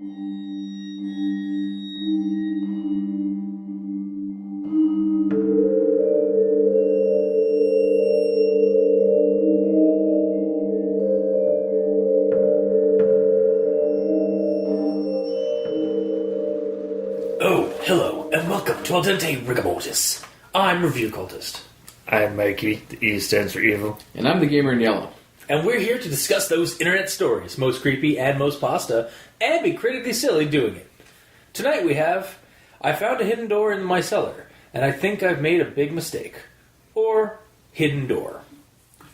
Oh, hello, and welcome to Dente Rigamortis. I'm Review Cultist. I'm Mikey, the E stands for evil. And I'm the gamer in yellow. And we're here to discuss those internet stories, most creepy and most pasta, and be critically silly doing it. Tonight we have, I found a hidden door in my cellar, and I think I've made a big mistake. Or, Hidden Door,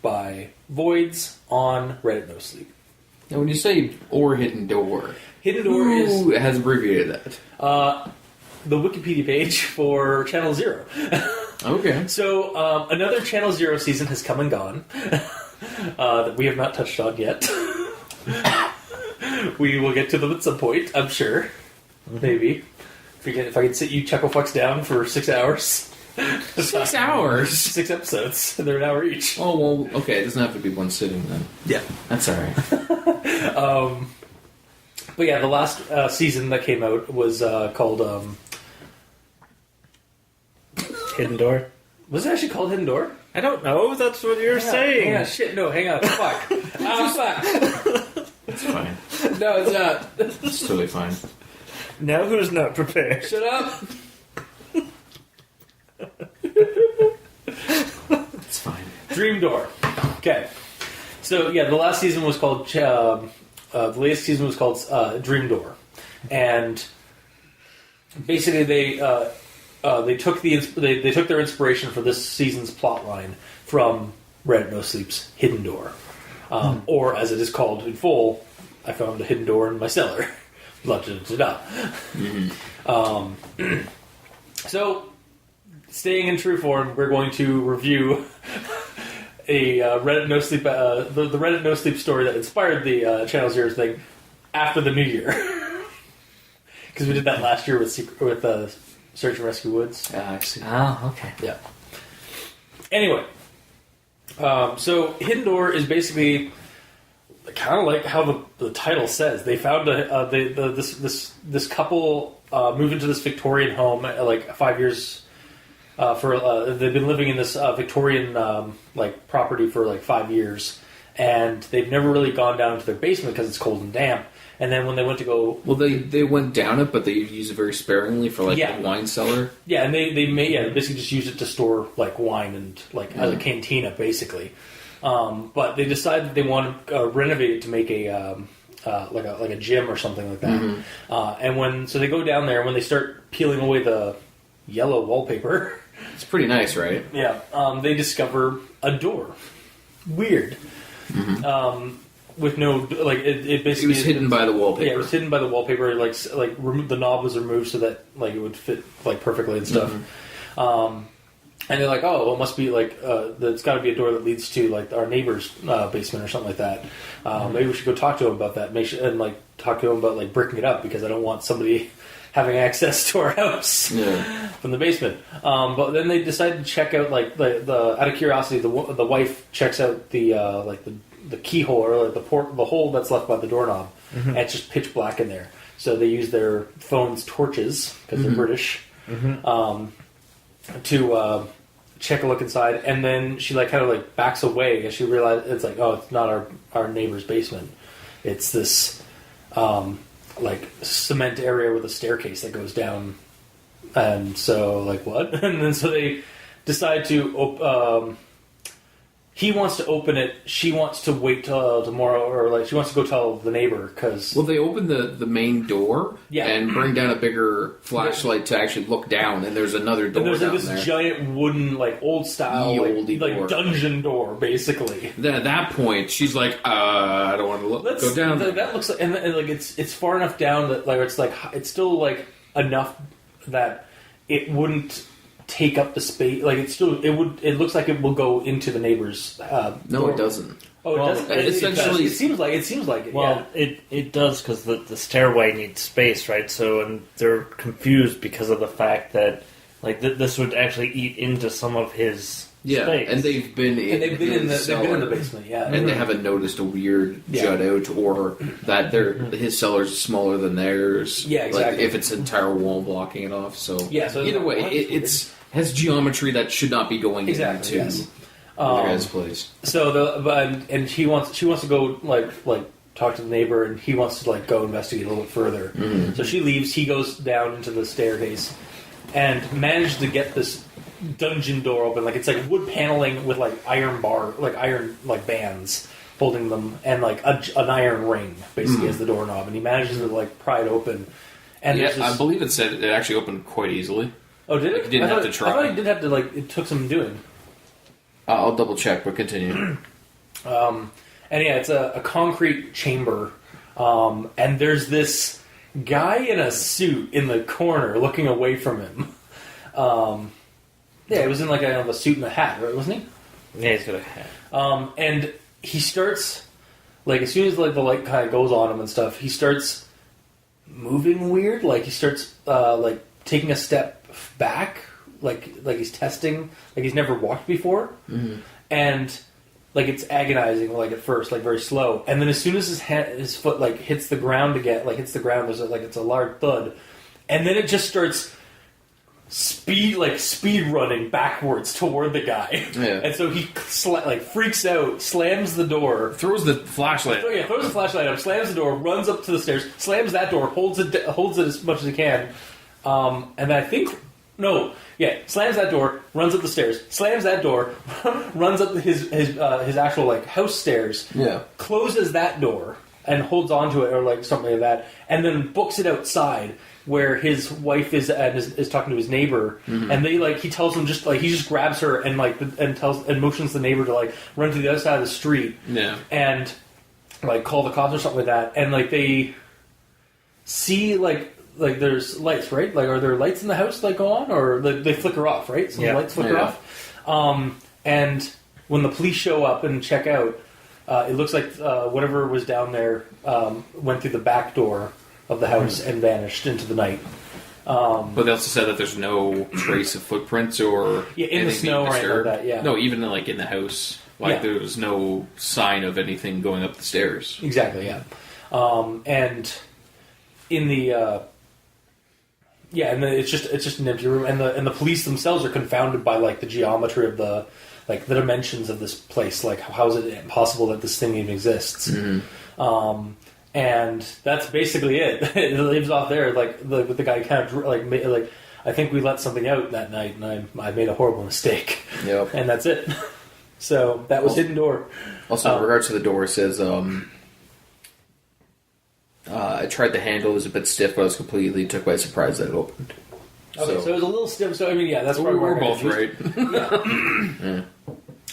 by Voids on Reddit NoSleep. Now, when you say "or hidden door," Hidden Door who has abbreviated that? The Wikipedia page for Channel Zero. Okay. So, another Channel Zero season has come and gone that we have not touched on yet. We will get to them at some point, I'm sure. Maybe. If I can sit you chucklefucks down for 6 hours. 6 hours? 6 episodes. They're an hour each. Oh, well, okay. It doesn't have to be one sitting then. Yeah. That's alright. But yeah, the last season that came out was called... Hidden Door? Was it actually called Hidden Door? I don't know, that's what you're saying. Hang on, shit, no, hang on, fuck. Fuck. It's fine. No, it's not. It's totally fine. Now who's not prepared? Shut up. It's fine. Dream Door. Okay. So, yeah, the last season was called... the latest season was called Dream Door. And basically they took they took their inspiration for this season's plotline from Reddit NoSleep's Hidden Door. Or, as it is called in full, I found a hidden door in my cellar. So, staying in true form, we're going to review a Reddit NoSleep, the Reddit NoSleep story that inspired the Channel Zero thing after the New Year. Because we did that last year with Search and Rescue Woods. I see. Oh, okay. Yeah. Anyway, so Hidden Door is basically kind of like how the title says. They found this couple move into this Victorian home like 5 years. They've been living in this Victorian property for like 5 years, and they've never really gone down to their basement because it's cold and damp. And then when they went to go... Well, they went down it, but they use it very sparingly for, Yeah. the wine cellar. Yeah, and they basically just use it to store, like, wine and, as a cantina, basically. But they decided they want to renovate it to make a gym or something like that. Mm-hmm. So they go down there, and when they start peeling away the yellow wallpaper... It's pretty nice, right? Yeah. They discover a door. Weird. Mm-hmm. With no, it basically... It was hidden by the wallpaper. Yeah, it was hidden by the wallpaper. The knob was removed so that, it would fit, perfectly and stuff. Mm-hmm. And they're like, oh, well, it must be, it's got to be a door that leads to, our neighbor's basement or something like that. Maybe we should go talk to him about that. Talk to him about, bricking it up, because I don't want somebody having access to our house from the basement. But then they decided to check out, out of curiosity, the wife checks out the keyhole or the hole that's left by the doorknob, and it's just pitch black in there. So they use their phone's torches, because they're British, to check a look inside. And then she backs away as she realizes it's it's not our neighbor's basement. It's this cement area with a staircase that goes down. And so what? And then so they decide to he wants to open it. She wants to wait till tomorrow, or she wants to go tell the neighbor because. Well, they open the main door and bring down a bigger flashlight to actually look down, and there's another door. And there's down this there. Giant wooden, old style, door. dungeon door, basically. Then at that point, she's like, "I don't want to go down there." That looks like, and it's far enough down that it's still enough that it wouldn't take up the space. It looks like it will go into the neighbor's. No, door. It doesn't. Oh, well, it does. essentially, It seems like it. Well, yeah. it does because the stairway needs space, right? So, and they're confused because of the fact that this would actually eat into some of his space. and they've been in, the basement, yeah, and they haven't noticed a weird jut out or that his cellar's smaller than theirs. Yeah, exactly. Like if it's entire wall blocking it off. So so either way, it's has geometry that should not be going into the guy's place. So she wants to go like talk to the neighbor, and he wants to like go investigate a little bit further. Mm-hmm. So she leaves. He goes down into the staircase and manages to get this dungeon door open. Like it's like wood paneling with like iron bands holding them, and like an iron ring basically as the doorknob. And he manages to like pry it open. And I believe it said it actually opened quite easily. Oh, did it? Like, you didn't have to try. I thought he did have to like. It took some doing. I'll double check, but continue. And yeah, it's a concrete chamber, and there's this guy in a suit in the corner looking away from him. Yeah, it was in like a suit and a hat, right? Wasn't he? Yeah, he's got a hat. And he starts, like, as soon as like the light kind of goes on him and stuff, he starts moving weird. Like he starts like taking a step back, like he's testing, like he's never walked before, and. Like it's agonizing, like at first, like very slow, and then as soon as his foot like hits the ground again, like hits the ground, there's like it's a large thud, and then it just starts speed running backwards toward the guy, and so he freaks out, slams the door, throws the flashlight, throws the flashlight up, slams the door, runs up to the stairs, slams that door, holds it as much as he can, and I think. No, yeah, slams that door, runs up the stairs, slams that door, runs up his actual like house stairs, closes that door and holds onto it or like something like that, and then books it outside where his wife is and is talking to his neighbor, and they like he tells him just like he just grabs her and like and motions the neighbor to like run to the other side of the street, and like call the cops or something like that, and like they see like there's lights, right? Like, are there lights in the house like go on, or they flicker off, right? So the lights flicker off. And when the police show up and check out, it looks like whatever was down there went through the back door of the house and vanished into the night. But they also said that there's no trace of footprints or in the snow or anything like that. Yeah, no, even like in the house, like there was no sign of anything going up the stairs. Exactly. Yeah, and in the. And then it's just an empty room, and the police themselves are confounded by like the geometry of the dimensions of this place. Like, how is it possible that this thing even exists? And that's basically it. It leaves off there, like with the guy kind of like I think we let something out that night, and I made a horrible mistake. Yep, and that's it. So that was Hidden Door. Also, in regards to the door, it says. I tried the handle; it was a bit stiff, but I was completely took by surprise that it opened. Okay, so it was a little stiff. So I mean, that's probably we're both right.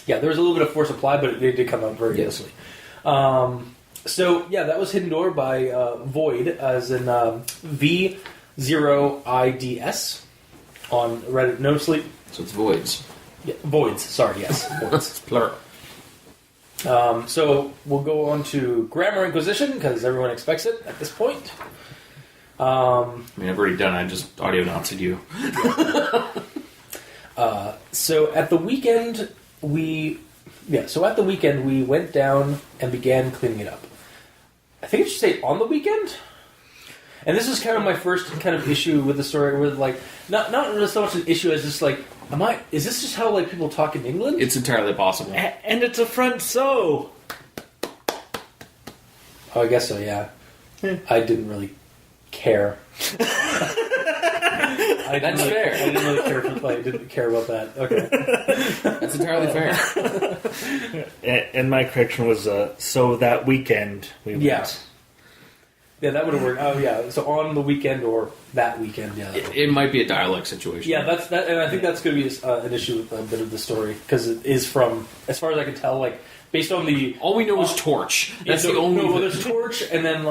Yeah, there was a little bit of force applied, but it did come out very easily. So that was Hidden Door by Void, as in V0IDS on Reddit. NoSleep. So it's voids. Yeah, voids. Sorry, yes, voids. It's plural. So we'll go on to Grammar Inquisition, because everyone expects it at this point. I mean, I've already done it. I just audio Nazi'd you. So at the weekend, we went down and began cleaning it up. I think it should say on the weekend. And this is kind of my first kind of issue with the story, with like not really so much an issue as just like, is this just how like people talk in England? It's entirely possible. And it's a French so. Oh, I guess so. Yeah, I didn't really care. That's fair. I didn't really care I didn't care about that. Okay, that's entirely fair. And my correction was so that weekend we went. Yeah, that would have worked. Oh, yeah. So on the weekend or that weekend, It might be a dialect situation. Yeah, that's that, and I think that's going to be an issue with a bit of the story, because it is from, as far as I can tell, like based on the. All we know is torch. That's the only. No, there's torch, and then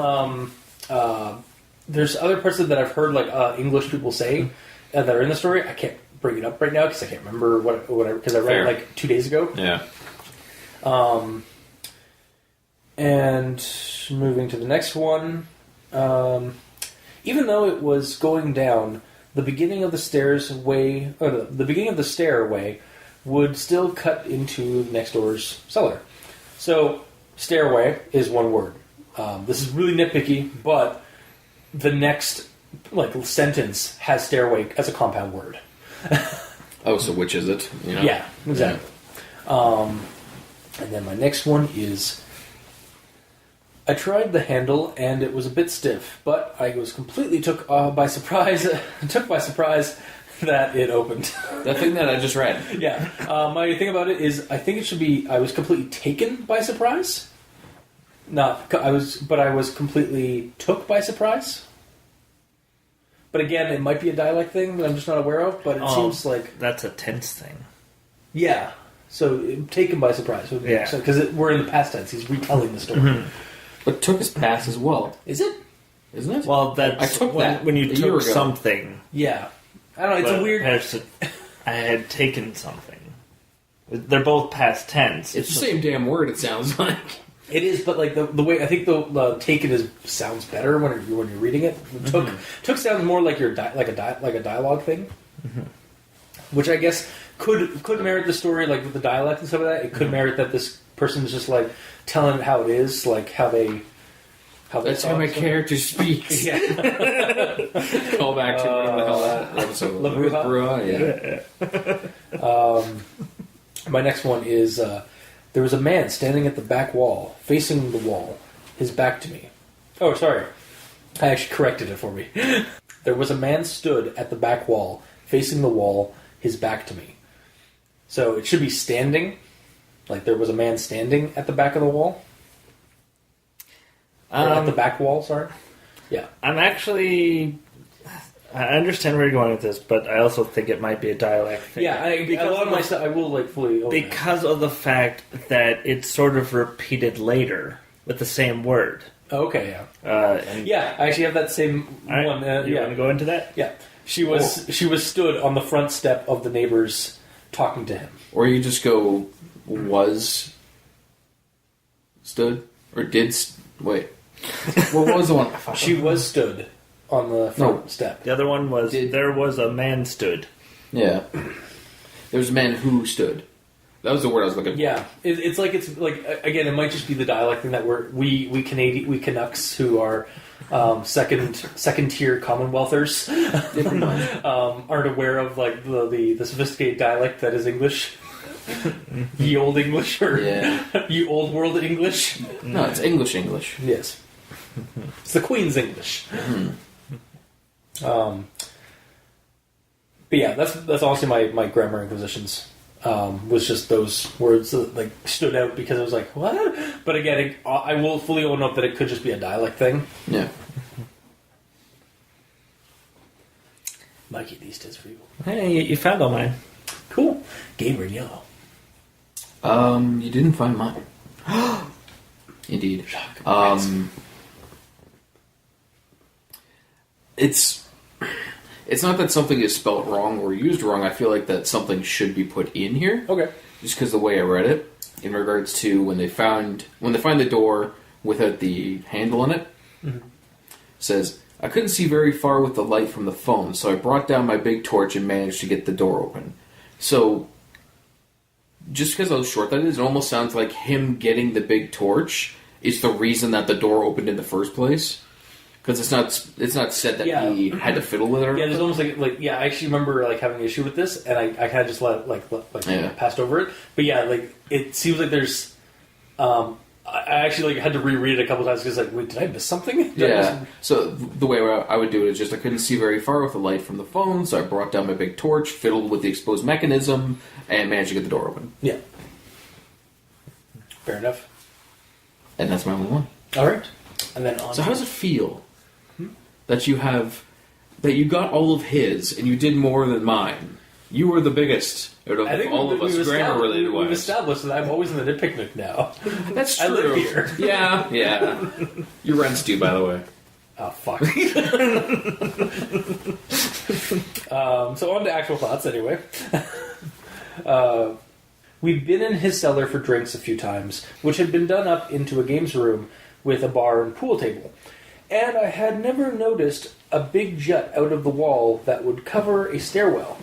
there's other parts of that I've heard like English people say that are in the story. I can't bring it up right now because I can't remember whatever, because I read it like 2 days ago. Yeah. And moving to the next one. Even though it was going down, the beginning of the stairway would still cut into next door's cellar. So, stairway is one word. This is really nitpicky, but the next sentence has stairway as a compound word. Oh, so which is it? You know? Yeah, exactly. Yeah. And then my next one is, I tried the handle and it was a bit stiff, but I was completely took by surprise that it opened. That thing that I just read. Yeah. My thing about it is, I think it should be, I was completely taken by surprise. But I was completely took by surprise. But again, it might be a dialect thing that I'm just not aware of, but it seems like... That's a tense thing. Yeah. So, taken by surprise. Yeah. Because we're in the past tense. He's retelling the story. Mm-hmm. But took is past as well. Is it? Isn't it? Well, that's I took that when you took something. Yeah. I don't know, it's a weird... I had taken something. They're both past tense. It's the same damn word, it sounds like. It is, but the way I think the taken sounds better when you're reading it. Took sounds more like a dialogue thing, which I guess could merit the story, like with the dialect and stuff like that. It could merit that this person's just like telling it how it is, like how they. That's how my character speaks. Yeah. Call back to whatever the hell that episode was. Yeah. My next one is. There was a man standing at the back wall, facing the wall, his back to me. Oh, sorry. I actually corrected it for me. There was a man stood at the back wall, facing the wall, his back to me. So it should be standing. Like there was a man standing at the back of the wall. Or at the back wall, sorry. Yeah. I understand where you're going with this, but I also think it might be a dialect thing. Yeah, a lot of my stuff I will fully own because of the fact that it's sort of repeated later with the same word. Okay, yeah. Yeah, I actually have that same one. You want to go into that? Yeah. She was stood on the front step of the neighbors talking to him. Or you just go, was stood? Or did... Wait. What was the one? She was stood on the front step. The other one was, there was a man stood. Yeah. There was a man who stood. That was the word I was looking for. Yeah. It's like, again, it might just be the dialect thing that we Canucks who are second tier Commonwealthers aren't aware of like the sophisticated dialect that is English. Ye old English or ye old world English. No, it's English. Yes. It's the Queen's English. But yeah, that's honestly my grammar inquisitions. Was just those words that like stood out because I was like, what? But again, I will fully own up that it could just be a dialect thing. Yeah. Mikey, these days for you. Hey, you found all mine. Cool. Gamer in yellow. You didn't find mine. Indeed. It's not that something is spelt wrong or used wrong. I feel like that something should be put in here. Okay. Just because the way I read it, in regards to when they find the door without the handle in it, says, I couldn't see very far with the light from the phone, so I brought down my big torch and managed to get the door open. So, just because how short that is, it almost sounds like him getting the big torch is the reason that the door opened in the first place. Because it's not said that he had to fiddle with it. Yeah, there's almost like I actually remember like having an issue with this, and I kind of just passed over it. But yeah, like it seems like there's. I actually had to reread it a couple times because wait, did I miss something? So the way I would do it is just I couldn't see very far with the light from the phone, so I brought down my big torch, fiddled with the exposed mechanism, and managed to get the door open. Yeah. Fair enough. And that's my only one. All right. And then so how does it feel that you got all of his and you did more than mine? You were the biggest out of all of us grammar-related ones. We've established that I'm always in the nitpicnic now. That's true. I live here. Yeah. Your rent's due, by the way. Oh, fuck. So on to actual thoughts, anyway. We've been in his cellar for drinks a few times, which had been done up into a games room with a bar and pool table. And I had never noticed a big jut out of the wall that would cover a stairwell.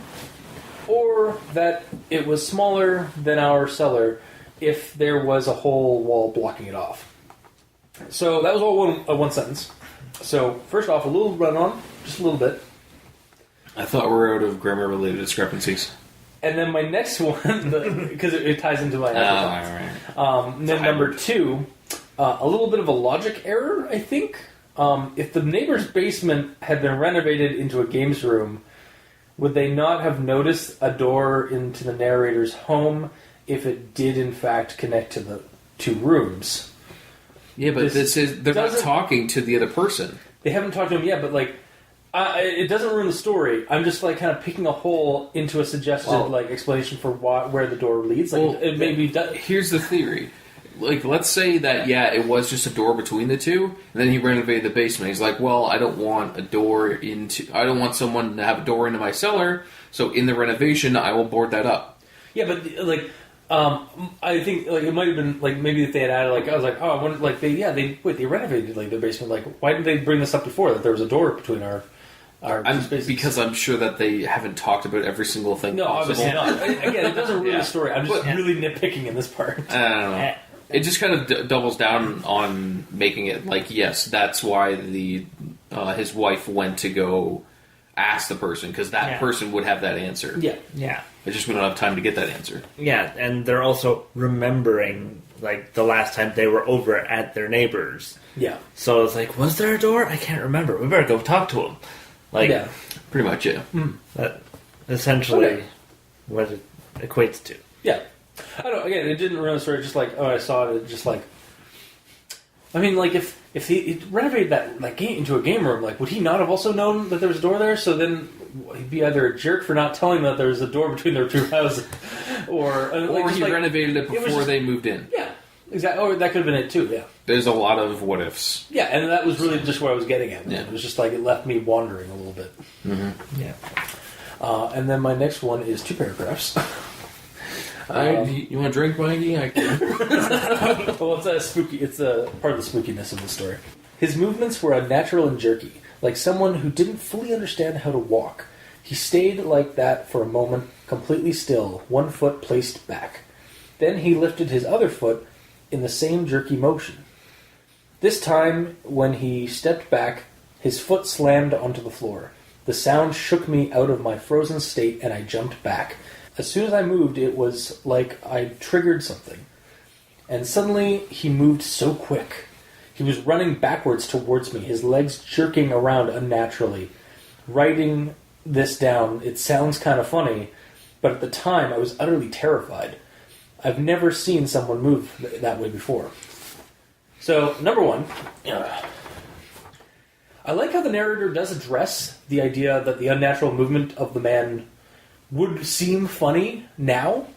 Or or that it was smaller than our cellar if there was a whole wall blocking it off. So that was all one sentence. So first off, a little run-on, just a little bit. I thought we were out of grammar-related discrepancies. And then my next one, because it ties into my right. Then number 2, a little bit of a logic error, I think. If the neighbor's basement had been renovated into a games room, would they not have noticed a door into the narrator's home if it did in fact connect to the 2 rooms? Yeah, but they're not talking to the other person. They haven't talked to him yet, but like, it doesn't ruin the story. I'm just like kind of picking a hole into a suggested explanation for where the door leads. Like, it maybe here's the theory. Like, let's say that it was just a door between the 2, and then he renovated the basement. He's like, well, I don't want someone to have a door into my cellar, so in the renovation, I will board that up. Yeah, but like, I think like it might have been like maybe if they had added I was like, oh, I wonder, like they renovated like their basement. Like, why didn't they bring this up before that there was a door between our spaces? Because I'm sure that they haven't talked about every single thing. No, possible. Obviously not. Again, it doesn't ruin the story. I'm just really nitpicking in this part. I don't know. It just kind of doubles down on making it like, yes, that's why his wife went to go ask the person, because that person would have that answer. Yeah. I just we don't have time to get that answer. Yeah, and they're also remembering like the last time they were over at their neighbors. Yeah. So it's like, was there a door? I can't remember. We better go talk to him. Like, pretty much, yeah. That essentially what it equates to. Yeah. I don't know, again, it didn't ruin the story, just like, oh, I saw it, just like... I mean, like, if he renovated that game into a game room, like, would he not have also known that there was a door there? So then he'd be either a jerk for not telling them that there was a door between their 2 houses, or he renovated it before they moved in. Yeah, exactly. Or that could have been it, too, yeah. There's a lot of what-ifs. Yeah, and that was really just what I was getting at. Yeah. It was just like, it left me wandering a little bit. Mm-hmm. Yeah. And then my next one is 2 paragraphs. You want a drink, Mikey? I can. Well, it's spooky. It's part of the spookiness of the story. His movements were unnatural and jerky, like someone who didn't fully understand how to walk. He stayed like that for a moment, completely still, 1 foot placed back. Then he lifted his other foot in the same jerky motion. This time, when he stepped back, his foot slammed onto the floor. The sound shook me out of my frozen state, and I jumped back. As soon as I moved, it was like I triggered something. And suddenly, he moved so quick. He was running backwards towards me, his legs jerking around unnaturally. Writing this down, it sounds kind of funny, but at the time, I was utterly terrified. I've never seen someone move that way before. So, number 1, I like how the narrator does address the idea that the unnatural movement of the man would seem funny now,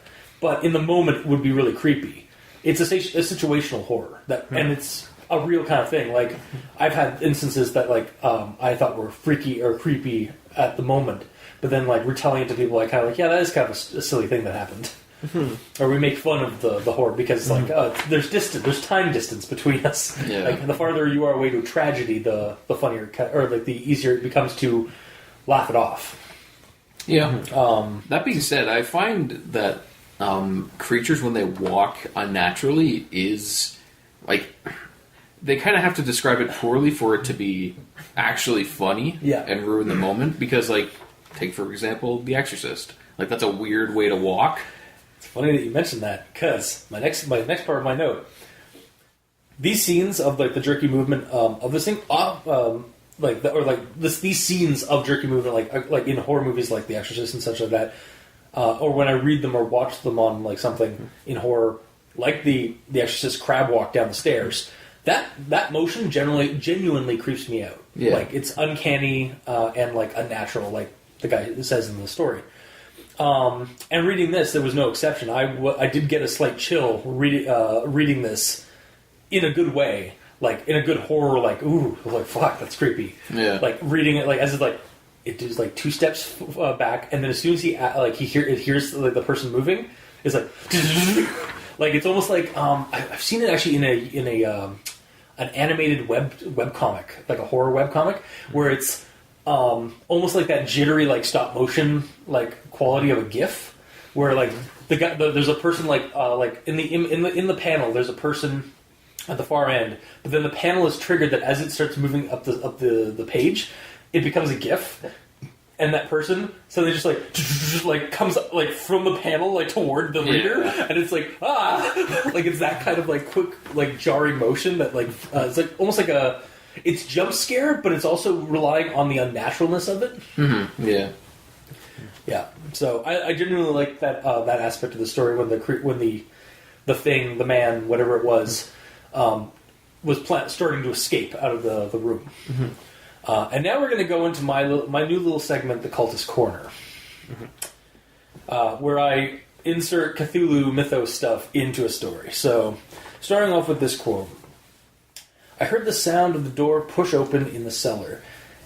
but in the moment would be really creepy. It's a situational horror, and it's a real kind of thing. Like, I've had instances that I thought were freaky or creepy at the moment, but then retelling it to people, that is kind of a silly thing that happened. Mm-hmm. Or we make fun of the horror because there's time distance between us. Yeah. The farther you are away to a tragedy, the funnier or the easier it becomes to laugh it off. Yeah. That being said, I find that creatures, when they walk unnaturally, is they kind of have to describe it poorly for it to be actually funny and ruin the moment. Because, take for example, The Exorcist. That's a weird way to walk. It's funny that you mentioned that, because my next part of my note, these scenes of the jerky movement of this thing, these scenes of jerky movement, like in horror movies like The Exorcist and such like that, or when I read them or watch them on something in horror, like the Exorcist crab walk down the stairs. That motion genuinely creeps me out. Yeah. It's uncanny and unnatural, like the guy says in the story. And reading this, there was no exception. I did get a slight chill reading this in a good way. In a good horror, ooh, fuck, that's creepy. Yeah. Reading it, as it does, 2 steps back, and then as soon as he hears the person moving, it's it's almost I've seen it actually in an animated web comic, a horror web comic, where it's almost like that jittery, stop motion, quality of a GIF. where like there's a person like in the panel there's a person at the far end, but then the panel is triggered that as it starts moving up the page, it becomes a GIF. And that person, so they just like comes like from the panel like toward the reader, and it's like like it's that kind of like quick like jarring motion that like it's like almost like it's jump scare, but it's also relying on the unnaturalness of it. Mm-hmm. Yeah. So I genuinely like that that aspect of the story when the thing, the man, whatever it was starting to escape out of the room. Mm-hmm. And now we're going to go into my new little segment, the Cultist Corner, where I insert Cthulhu mythos stuff into a story. So, starting off with this quote. I heard the sound of the door push open in the cellar,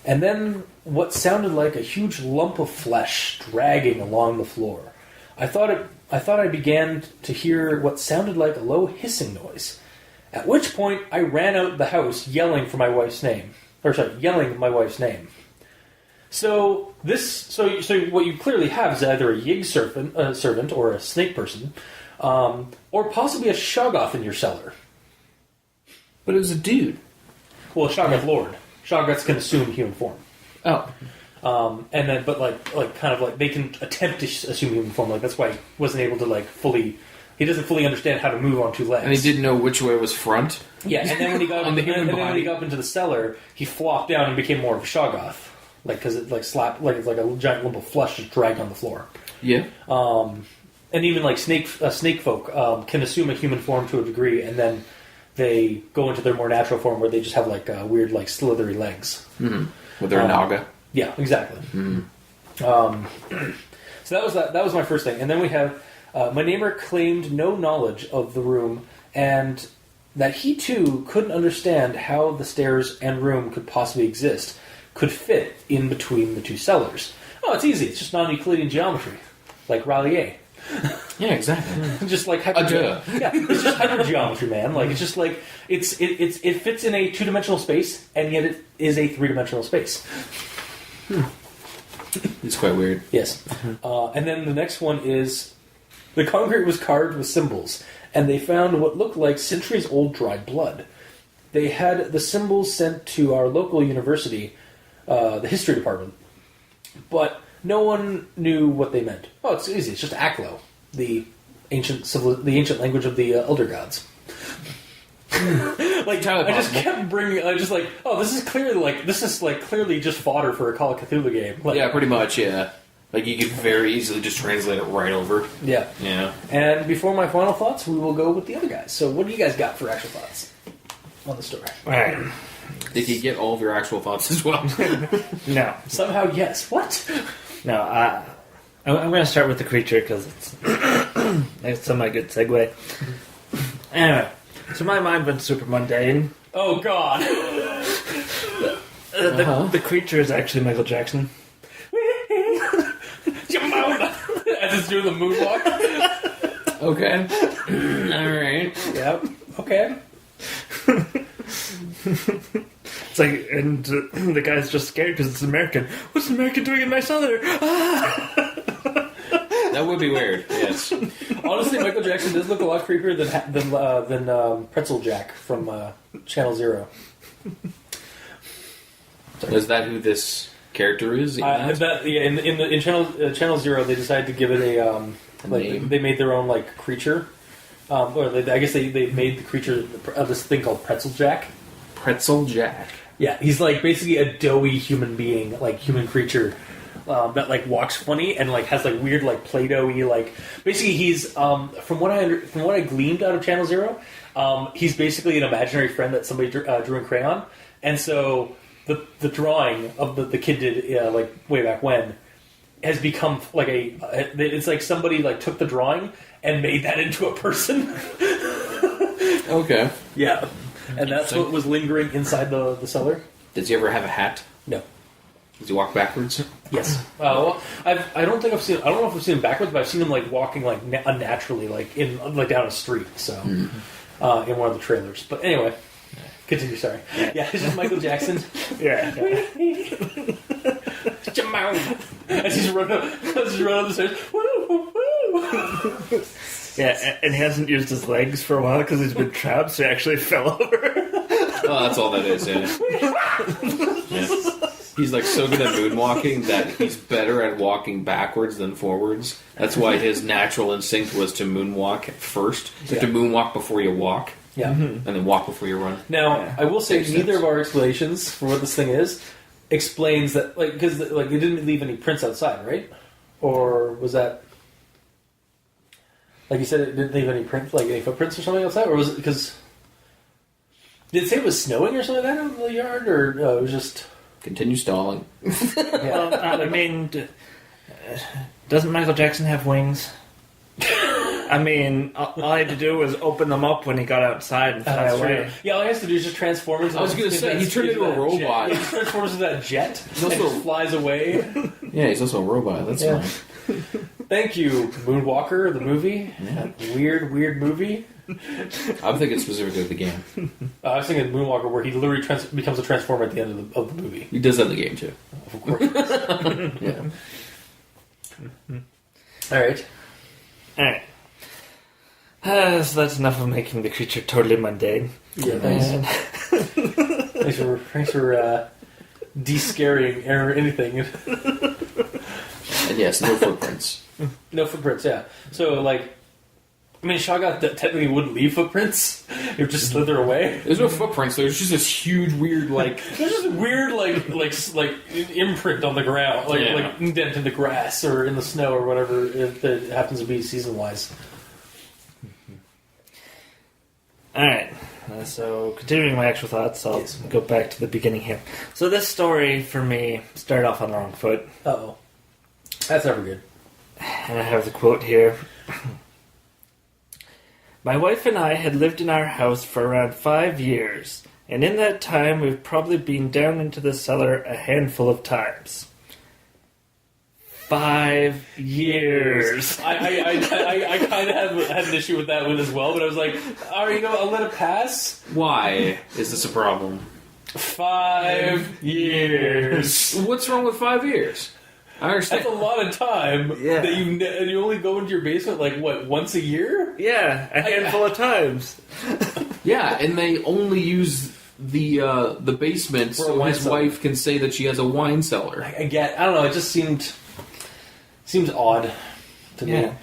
and then what sounded like a huge lump of flesh dragging along the floor. I thought I began to hear what sounded like a low hissing noise, at which point I ran out the house yelling my wife's name. So what you clearly have is either a Yig servant or a snake person, or possibly a Shoggoth in your cellar. But it was a dude. Well, a Shoggoth Lord. Shoggoths can assume human form. Oh. And then, but like kind of like they can attempt to assume human form. Like that's why he wasn't able to like fully. He doesn't fully understand how to move on two legs. And he didn't know which way was front. Yeah, and then when he got when he got up into the cellar, he flopped down and became more of a Shoggoth, like because it like slapped like it's like a giant lump of flesh just dragged on the floor. Yeah. And even like snake folk can assume a human form to a degree, and then they go into their more natural form where they just have like weird like slithery legs. Mm-hmm. With their naga. Yeah, exactly. Mm-hmm. So that was my first thing, and then we have. My neighbor claimed no knowledge of the room, and that he too couldn't understand how the stairs and room could possibly could fit in between the two cellars. Oh, it's easy. It's just non-Euclidean geometry, like Rallier. Yeah, exactly. Just like hypergeometry. Yeah, it's just hypergeometry, man. Like it's just like it fits in a two-dimensional space, and yet it is a three-dimensional space. It's quite weird. Yes. And then the next one is. The concrete was carved with symbols, and they found what looked like centuries-old dried blood. They had the symbols sent to our local university, the history department, but no one knew what they meant. Oh, it's easy. It's just Aklo, the ancient language of the Elder Gods. Like I just kept bringing. I just like, oh, this is clearly just fodder for a Call of Cthulhu game. Like, yeah, pretty much. Yeah. Like, you could very easily just translate it right over. Yeah. Yeah. And before my final thoughts, we will go with the other guys. So what do you guys got for actual thoughts on the story? All right. Did you get all of your actual thoughts as well? No. Somehow, yes. What? No, I'm going to start with the creature because it's a good segue. Anyway, so my mind went super mundane. Oh, God. The creature is actually Michael Jackson. As it's doing the moonwalk. Okay. Alright. Yep. Okay. It's like, and the guy's just scared because it's American. What's an American doing in my cellar? That would be weird, yes. Honestly, Michael Jackson does look a lot creepier than Pretzel Jack from Channel Zero. Is that who this character is? In Channel Zero, they decided to give it a name. They made their own like creature, I guess they made the creature this thing called Pretzel Jack. Pretzel Jack. Yeah, he's like basically a doughy human being, like human creature that like walks funny and like has like weird like Play-Doh-y like. Basically, he's from what I gleaned out of Channel Zero, he's basically an imaginary friend that somebody drew in crayon, and so. The drawing of the kid did like way back when has become like it's like somebody like took the drawing and made that into a person. Okay. Yeah, and that's what was lingering inside the cellar. Does he ever have a hat? No. Does he walk backwards? Yes. Well, I don't know if I've seen him backwards, but I've seen him like walking like unnaturally like in like down a street. So in one of the trailers. But anyway. Continue, sorry. Yeah, it's just Michael Jackson. Yeah. As he's running up the stairs. Woo, woo, woo. Yeah, and he hasn't used his legs for a while because he's been trapped, so he actually fell over. Oh, that's all that is, yeah. He's like so good at moonwalking that he's better at walking backwards than forwards. That's why his natural instinct was to moonwalk first. You have to moonwalk before you walk. Yeah. And then walk before you run. Now, I will say Makes neither sense. of our explanations for what this thing is explains that, like, because like they didn't leave any prints outside, right? Or was that, like you said, it didn't leave any print, like any footprints or something outside, or was it because did it say it was snowing or something like that in the yard, or it was just Continue stalling. Well, I mean, doesn't Michael Jackson have wings? I mean, all I had to do was open them up when he got outside and fly That's away. true. Yeah, all he has to do is just transform into. I was going to say, he turned into a robot. He transforms into that jet. He's also- and flies away. Yeah, he's also a robot. That's Yeah. fine. Thank you, Moonwalker, the movie. Yeah. That weird movie. I'm thinking specifically of the game. I was thinking Moonwalker, where he literally becomes a transformer at the end of the movie. He does that in the game, too. Of course. Yeah. All right. Alright. So that's enough of making the creature totally mundane. Yeah, thanks. And- Thanks for de-scaring or anything. And yes, no footprints. No footprints. Yeah. So like, I mean, Shoggoth technically wouldn't leave footprints. It would just slither away. There's no footprints. There's just this huge, weird, like... There's just a weird, like imprint on the ground, like Yeah. like indent in the grass or in the snow or whatever it happens to be season-wise. Alright, so continuing my actual thoughts, I'll Yes. go back to the beginning here. So this story, for me, started off on the wrong foot. Uh-oh. That's never good. And I have the quote here. My wife and I had lived in our house for around 5 years, and in that time we've probably been down into the cellar a handful of times. 5 years. I kind of had an issue with that one as well, but I was like, all right, I'll let it pass. Why is this a problem? 5 years. What's wrong with 5 years? I understand. That's a lot of time. Yeah. That and you only go into your basement like what, once a year? Yeah, a handful of times. Yeah, and they only use the basement For a so wine his cellar. wife can say that she has a wine cellar. I don't know. It just seems odd to me. Yeah. Like,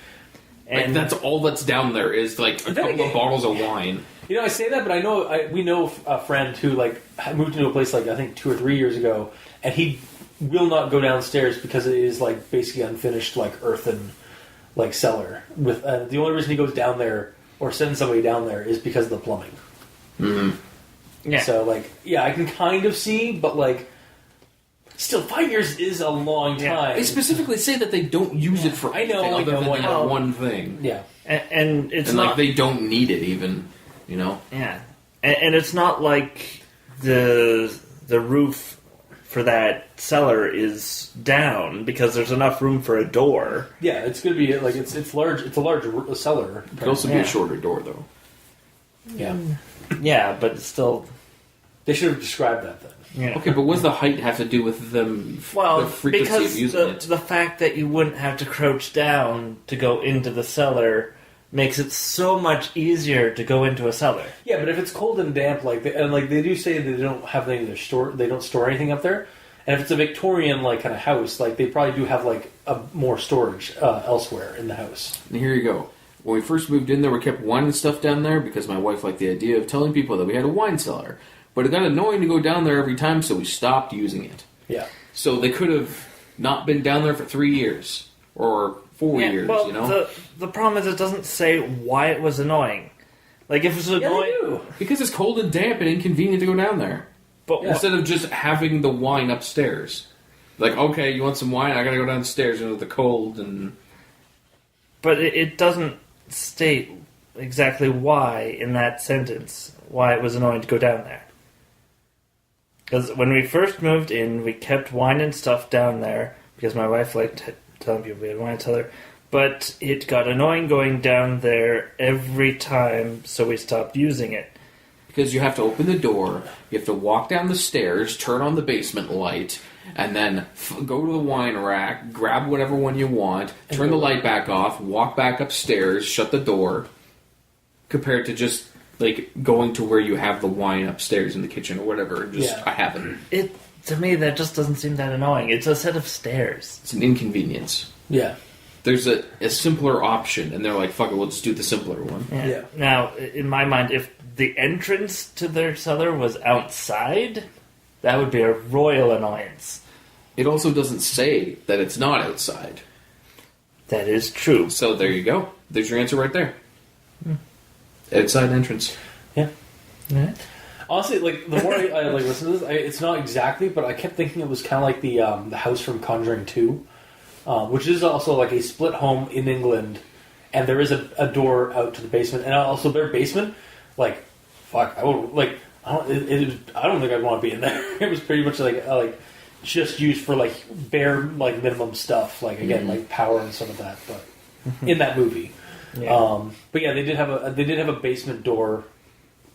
And that's all that's down there is like a Then couple again- of bottles of wine. You know, I say that, but we know a friend who like moved into a place like I think 2 or 3 years ago, and he will not go downstairs because it is like basically unfinished like earthen like cellar. With the only reason he goes down there or sends somebody down there is because of the plumbing. yeah. So like, yeah, I can kind of see, but like, still 5 years is a long Yeah. time. They specifically say that they don't use it for I know, anything I other know, than I that know. one thing. Yeah. And it's And not... like they don't need it even, you know? Yeah, and it's not like the roof for that cellar is down because there's enough room for a door. Yeah, it's going to be like it's large. It's a large cellar. It could also be Yeah. a shorter door though. Yeah, Yeah, but it's still... they should have described that then. Yeah. Okay, but what does the height have to do with them? Well, the frequency because of using it. the fact that you wouldn't have to crouch down to go into the cellar makes it so much easier to go into a cellar. Yeah, but if it's cold and damp, like they do say that they don't have any of their store, they don't store anything up there. And if it's a Victorian like kind of house, like they probably do have like more storage elsewhere in the house. And here you go. When we first moved in there, we kept wine and stuff down there because my wife liked the idea of telling people that we had a wine cellar. But it got annoying to go down there every time, so we stopped using it. Yeah, So they could have not been down there for 3 years or 4 years, well, you know? the problem is it doesn't say why it was annoying. Like, if it was yeah, they annoying... do. Because it's cold and damp and inconvenient to go down there. But Instead of just having the wine upstairs. Like, okay, you want some wine? I gotta go downstairs into the cold and... But it doesn't state exactly why in that sentence, why it was annoying to go down there. Because when we first moved in, we kept wine and stuff down there, because my wife liked telling people we had a wine cellar, but it got annoying going down there every time, so we stopped using it. Because you have to open the door, you have to walk down the stairs, turn on the basement light, and then go to the wine rack, grab whatever one you want, turn the light back off, walk back upstairs, shut the door, compared to just like going to where you have the wine upstairs in the kitchen or whatever. I have it. To me, that just doesn't seem that annoying. It's a set of stairs. It's an inconvenience. Yeah. There's a simpler option, and they're like, fuck it, we'll just do the simpler one. Yeah. Now, in my mind, if the entrance to their cellar was outside, that would be a royal annoyance. It also doesn't say that it's not outside. That is true. So there you go. There's your answer right there. Outside entrance. Yeah. Yeah. Honestly, like the more I like listen to this, it's not exactly, but I kept thinking it was kind of like the house from Conjuring 2, which is also like a split home in England, and there is a door out to the basement, and also their basement, like, fuck, I would like, I don't think I'd want to be in there. It was pretty much like just used for like bare like minimum stuff, like again like power and some of that, but in that movie. Yeah. But yeah, they did have a basement door,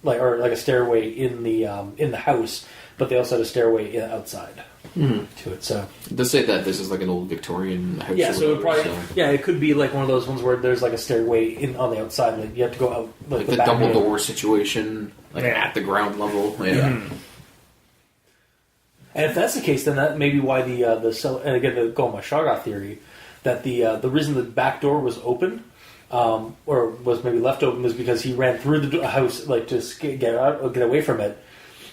or a stairway in the house, but they also had a stairway outside to it. So It does say that this is like an old Victorian house. yeah, or so whatever, it could be like one of those ones where there's like a stairway on the outside, like you have to go out like the the back double door. door situation, like at the ground level. Yeah. And if that's the case, then that may be why the cell. And again, to go on my Shoggoth theory, that the reason the back door was open, or was maybe left open, was because he ran through the house like to get out, or get away from it,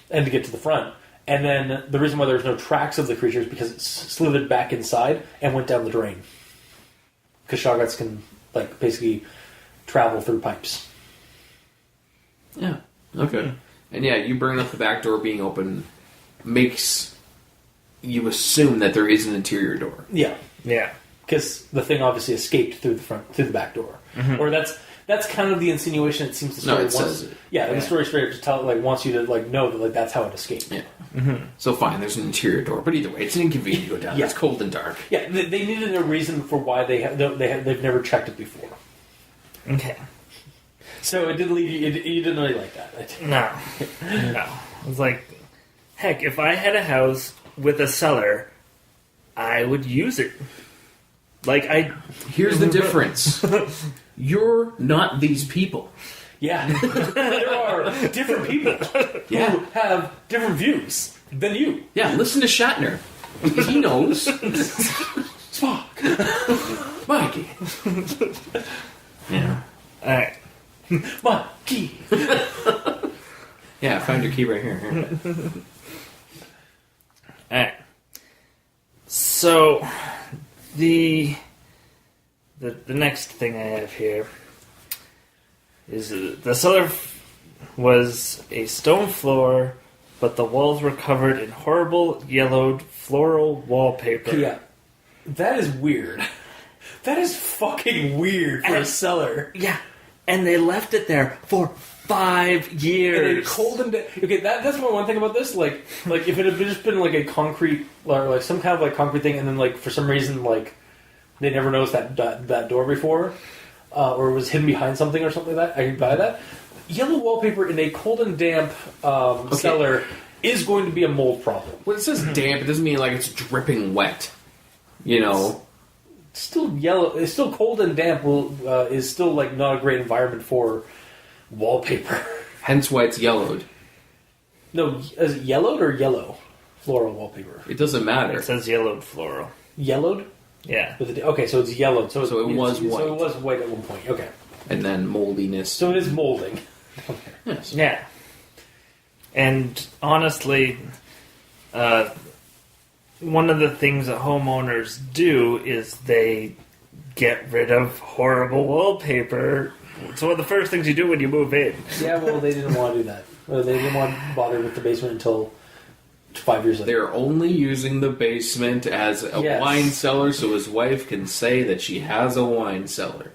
and to get to the front. And then the reason why there was no tracks of the creature is because it slithered back inside and went down the drain. Because Shoggoths can like basically travel through pipes. Yeah. Okay. And yeah, you bring up the back door being open makes you assume that there is an interior door. Yeah. Yeah. Because the thing obviously escaped through the back door, or that's kind of the insinuation. It seems the story wants. says it. Yeah, the story straight up to tell wants you to know that that's how it escaped. Yeah. So fine, there's an interior door, but either way, it's an inconvenient to go down. Yeah. It's cold and dark. Yeah, they needed a reason for why they've never checked it before. Okay. So it didn't leave you. You didn't really like that. No. No. It was like, heck, if I had a house with a cellar, I would use it. Here's the difference. You're not these people. Yeah, there are different people who have different views than you. Yeah, listen to Shatner. He knows. Spock, Mikey. Yeah. Alright. my key. Yeah, I found your key right here. Alright. So, the next thing I have here is the cellar was a stone floor, but the walls were covered in horrible yellowed floral wallpaper. Yeah, that is weird. That is fucking weird for a cellar. Yeah, and they left it there for 5 years. And it cold and okay, that's one thing about this. Like if it had just been like a concrete or like some kind of like concrete thing, and then like for some reason like they never noticed that door before, or it was hidden behind something or something like that, I could buy that. Yellow wallpaper in a cold and damp cellar is going to be a mold problem. When it says damp, it doesn't mean like it's dripping wet. You know. It's still yellow. It's still cold and damp. Is still like not a great environment for wallpaper. Hence why it's yellowed. No, is it yellowed or yellow? Floral wallpaper. It doesn't matter. It says yellowed floral. Yellowed? Yeah. Okay, so it's yellowed. So it was white. So it was white at one point. Okay. And then moldiness. So it is molding. Okay. Yes. Yeah. And honestly, one of the things that homeowners do is they get rid of horrible wallpaper. It's one of the first things you do when you move in. Yeah, well, they didn't want to do that. They didn't want to bother with the basement until 5 years later. They're only using the basement as a wine cellar so his wife can say that she has a wine cellar.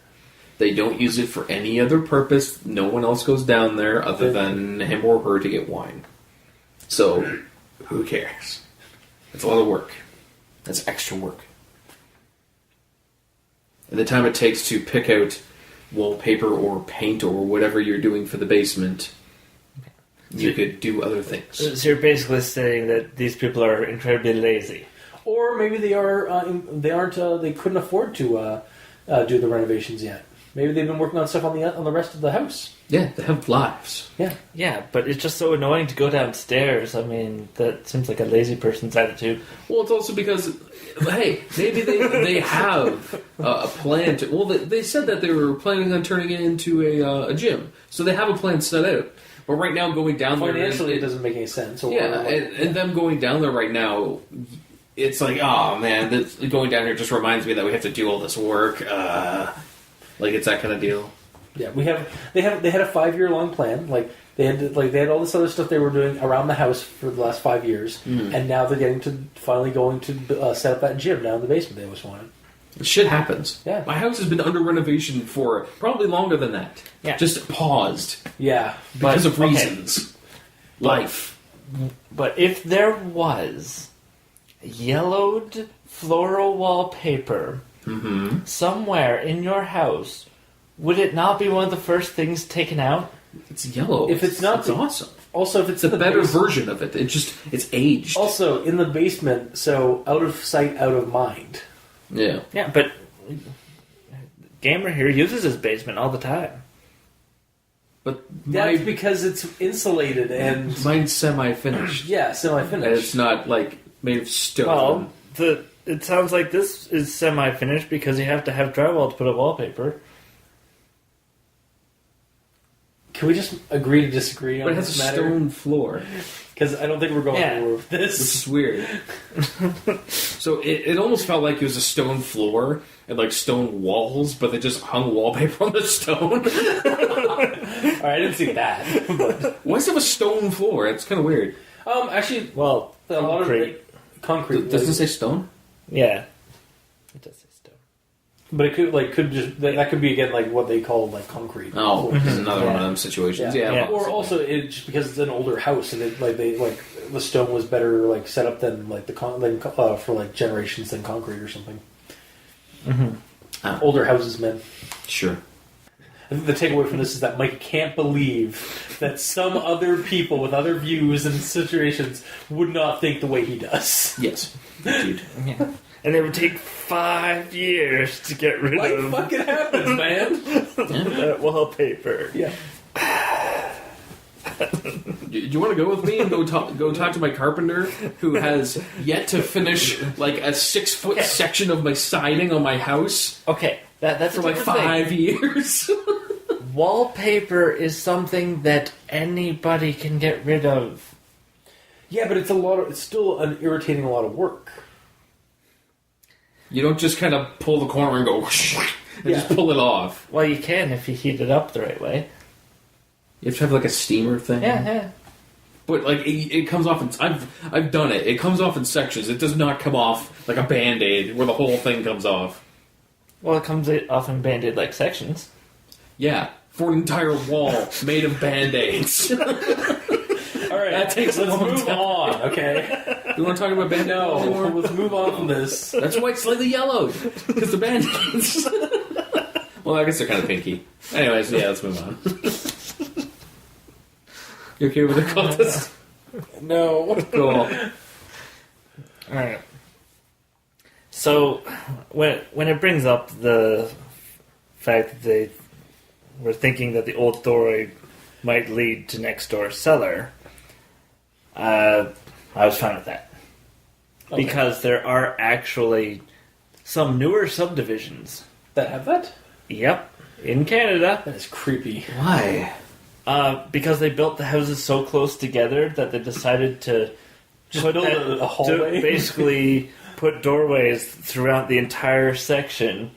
They don't use it for any other purpose. No one else goes down there other than him or her to get wine. So, who cares? It's a lot of work. That's extra work. And the time it takes to pick out wallpaper or paint or whatever you're doing for the basement. you could do other things. So you're basically saying that these people are incredibly lazy. Or maybe they couldn't afford to do the renovations yet. Maybe they've been working on stuff on the rest of the house. Yeah, they have lives. Yeah. Yeah, but it's just so annoying to go downstairs. I mean, that seems like a lazy person's attitude. Well, it's also because, hey, maybe they have a plan to... Well, they said that they were planning on turning it into a gym. So they have a plan set out. But right now, going down there... Financially, it doesn't make any sense. And them going down there right now... It's like, oh man, going down here just reminds me that we have to do all this work. Like it's that kind of deal. Yeah, they had a 5-year-long plan. Like they had all this other stuff they were doing around the house for the last 5 years, and now they're finally going to set up that gym down in the basement they always wanted. Shit happens. Yeah, my house has been under renovation for probably longer than that. Yeah, just paused. Yeah, because of reasons. Life. But if there was yellowed floral wallpaper somewhere in your house, would it not be one of the first things taken out? It's yellow. If it's not, it's awesome. Also, if it's a better version of it, it's aged. Also, in the basement, so out of sight, out of mind. Yeah. Yeah, but Gamer here uses his basement all the time. But that's because it's insulated and mine's semi-finished. Yeah, semi-finished. And it's not like made of stone. Well, it sounds like this is semi-finished because you have to have drywall to put up wallpaper. Can we just agree to disagree on this matter? But it has a stone floor. Because I don't think we're going forward with this. This is weird. So it almost felt like it was a stone floor and like stone walls, but they just hung wallpaper on the stone. Alright, I didn't see that. But. Why does it have a stone floor? It's kind of weird. Actually, well, a lot of concrete. Doesn't it say stone? Yeah, it does say stone. But it could just that could be again like what they call like concrete. Oh, it's another one of them situations. Yeah. Or also it just because it's an older house and the stone was better set up than for like generations than concrete or something. Older houses, man. Sure. I think the takeaway from this is that Mike can't believe that some other people with other views and situations would not think the way he does. Yes, indeed. Yeah. And it would take 5 years to get rid of. What fucking happens, man? That wallpaper. Yeah. Do you want to go with me and go talk to my carpenter who has yet to finish like a 6-foot section of my siding on my house? Okay, that's for like 5 years. Wallpaper is something that anybody can get rid of. Yeah, but it's still an irritating a lot of work. You don't just kind of pull the corner and go and just pull it off. Well, you can if you heat it up the right way. You have to have like a steamer thing. Yeah. But like it comes off. I've done it. It comes off in sections. It does not come off like a Band-Aid where the whole thing comes off. Well, it comes off in Band-Aid like sections. Yeah, for an entire wall made of Band-Aids. All right, that takes a long move time. On, okay? You want to talk about Band-Aids anymore? Let's move on from this. That's why it's slightly yellowed because the Band-Aids. Well, I guess they're kind of pinky. Anyways, yeah, let's move on. You okay with the cultist? No. Cool. Alright. So, when it brings up the fact that they were thinking that the old doorway might lead to next door cellar, I was fine with that. Okay. Because there are actually some newer subdivisions that have that? Yep. In Canada. That is creepy. Why? Because they built the houses so close together that they decided to just build a hallway. To basically put doorways throughout the entire section,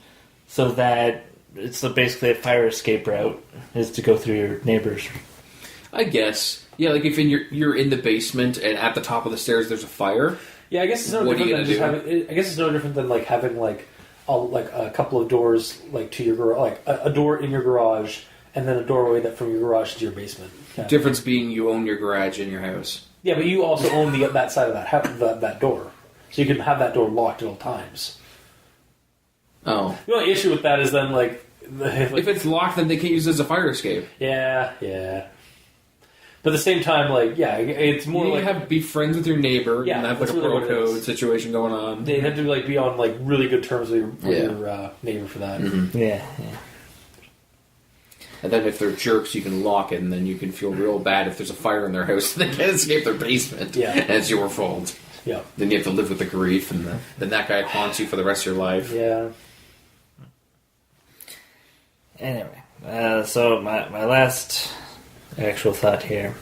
so that it's basically a fire escape route is to go through your neighbors. I guess, yeah. Like if you're in the basement and at the top of the stairs there's a fire. Yeah, I guess it's no different than just having. I guess it's no different than like having a couple of doors to your garage, like a door in your garage. And then a doorway that from your garage to your basement. Yeah. Difference being you own your garage in your house. Yeah, but you also own that side of that door, so you can have that door locked at all times. Oh, the only issue with that is then if it's locked, then they can't use it as a fire escape. Yeah. But at the same time, like, yeah, it's more You like have be friends with your neighbor. Yeah, and have like that's a really pro what it code is. situation going on. they have to like be on like really good terms with your neighbor for that. Mm-hmm. Yeah. And then if they're jerks, you can lock it, and then you can feel real bad if there's a fire in their house and they can't escape their basement. Yeah. And it's your fault. Yeah, Then you have to live with the grief, and then that guy haunts you for the rest of your life. yeah. Anyway, so my last actual thought here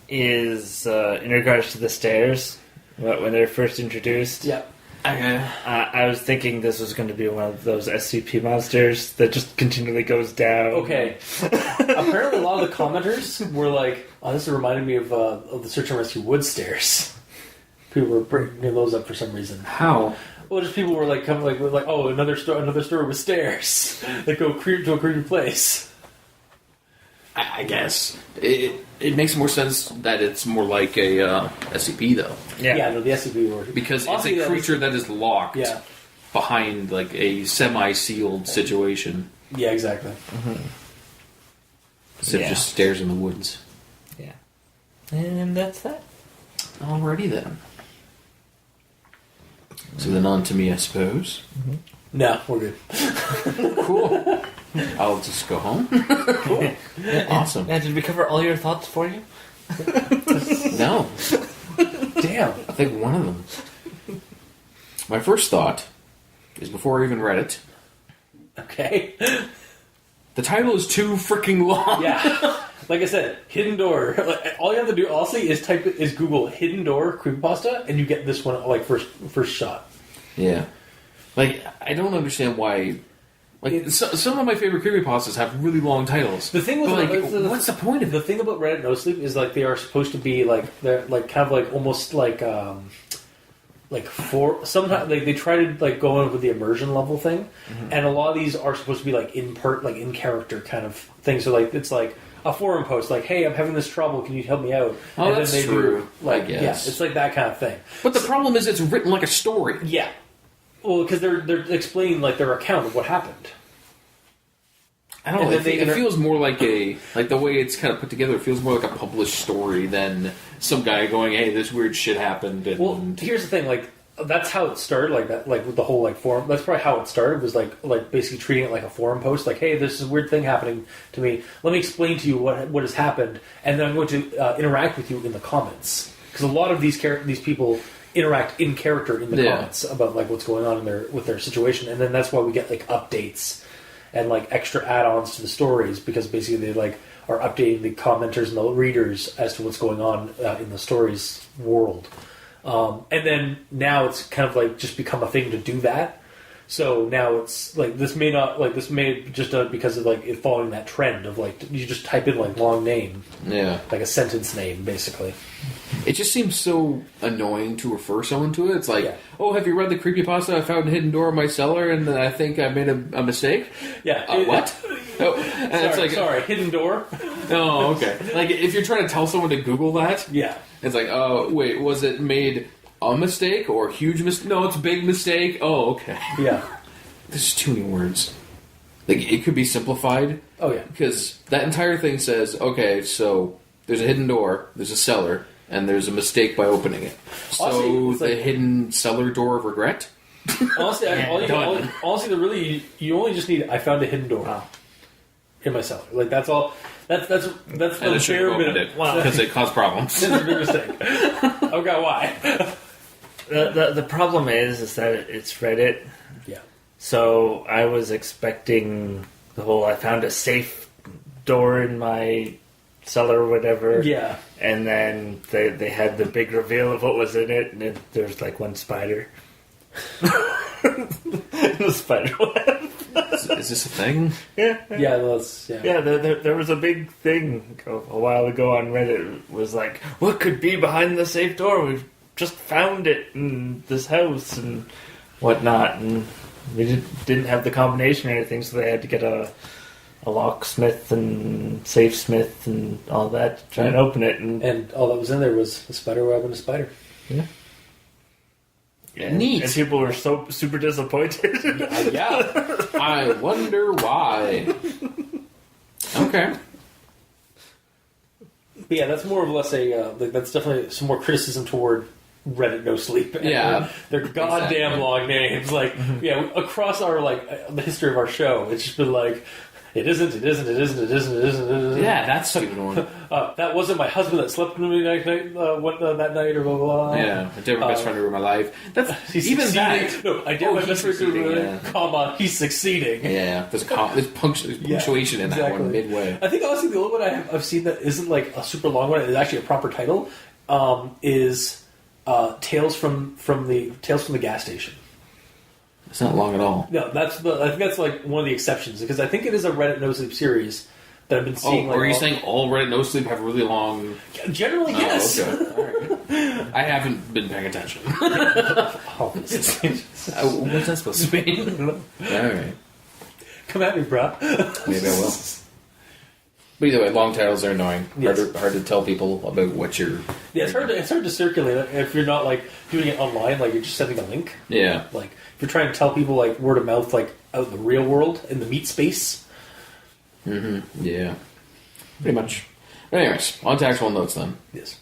is in regards to the stairs. When they're first introduced, Yeah. I was thinking this was going to be one of those SCP monsters that just continually goes down. Okay. Apparently, a lot of the commenters were like, "Oh, this reminded me of the Search and Rescue Wood stairs." People were bringing those up for some reason. How? Well, just people were like coming like, "Oh, another story with stairs that go to a creepy place." I guess. It makes more sense that it's more like a SCP, though. Yeah, no, the SCP were Because Also, it's a yeah, creature that is locked Yeah, behind like a semi-sealed situation. yeah, exactly. Instead Yeah. of just stairs in the woods. Yeah. And that's that. Alrighty then. So then on to me, I suppose. No, we're good. Cool. I'll just go home. Cool. Awesome. Yeah, did we cover all your thoughts for you? No, Damn. I think one of them. My first thought is before I even read it. Okay. The title is too freaking long. Yeah. Like I said, hidden door. Like, all you have to do, honestly, is Google hidden door creepypasta, and you get this one like first shot. Yeah. Like, I don't understand why. Like, some of my favorite creepypastas have really long titles. The thing with But, what's the point of the thing about Reddit NoSleep is like they are supposed to be like they're like kind of like almost like for sometimes they try to like go in with the immersion level thing, and a lot of these are supposed to be like in character kind of thing. So like it's like a forum post like, "Hey, I'm having this trouble. Can you help me out?" Oh, and that's then they true, do like I guess. yeah, it's like that kind of thing. But the problem is it's written like a story. Yeah. Well, because they're explaining like their account of what happened. I don't know. And then It feels more like the way it's kind of put together. It feels more like a published story than some guy going, "Hey, this weird shit happened." And Well, here's the thing, like that's how it started, like that, like with the whole like forum. That's probably how it started. Was like basically treating it like a forum post, like, "Hey, this is a weird thing happening to me. Let me explain to you what has happened, and then I'm going to interact with you in the comments." Because a lot of these people interact in character in the comments about like what's going on with their situation, and then that's why we get like updates and like extra add-ons to the stories, because basically they like are updating the commenters and the readers as to what's going on in the stories world. And then now it's kind of like just become a thing to do that. So now it's like this may just because of like it following that trend of like you just type in like long name, like a sentence name basically. it just seems so annoying to refer someone to it. It's like, Yeah. "Oh, have you read the creepypasta? I found a hidden door in my cellar, and I think I made a mistake." Yeah. What? Oh, and it's like, sorry, hidden door. oh, okay. Like if you're trying to tell someone to Google that, Yeah. it's like, oh, wait, was it made a mistake or a huge mistake? No, it's a big mistake. Oh, okay. Yeah. There's too many words. Like it could be simplified. Oh yeah. Because that entire thing says, okay, so there's a hidden door, there's a cellar, and there's a mistake by opening it. So Honestly, it's the like- hidden cellar door of regret? Honestly, you only just need. I found a hidden door in my cellar. Like that's all. That's And the it should bare have opened minimum. it because it caused problems. That's a big mistake. Okay, why? The problem is that it's Reddit. Yeah. So I was expecting the whole I found a safe door in my cellar or whatever. Yeah. And then they had the big reveal of what was in it, and there's like one spider. The spider web. Is this a thing? Yeah. Yeah. That's yeah. Yeah, there was a big thing a while ago on Reddit. It was like, what could be behind the safe door? We've just found it in this house and whatnot. And we didn't have the combination or anything, so they had to get a locksmith and safe smith and all that to try and open it. And all that was in there was a spider web and a spider. Yeah. Neat. And people were so super disappointed. Yeah. I wonder why. Okay. But yeah, that's more or less that's definitely some more criticism toward Reddit NoSleep. Yeah. Their goddamn long names. Like, yeah, across our, the history of our show, it's just been like, it isn't. Yeah, that's a stupid one. That wasn't my husband that slept with me that night, or blah, blah. Yeah, I did my best friend over my life. He's even succeeding. that. No, I did my best friend over yeah. comma, he's succeeding. Yeah, there's punctuation in that one midway. I think honestly the only one I've seen that isn't like a super long one, it's actually a proper title, is Tales from the Gas Station. It's not long at all. No, I think that's like one of the exceptions, because I think it is a Reddit NoSleep series that I've been seeing. Are you saying all Reddit NoSleep have really long? Generally, yes. Okay. All right. I haven't been paying attention. What's that supposed to mean? All right. Come at me, bro. Maybe I will. But either way, long titles are annoying. Yes. Hard to tell people about what you're... Yeah, it's hard to circulate if you're not like doing it online, like you're just sending a link. Yeah. Like if you're trying to tell people like word of mouth, like out in the real world, in the meat space. Mm-hmm. Yeah. Pretty much. Anyways, on to actual notes then. Yes.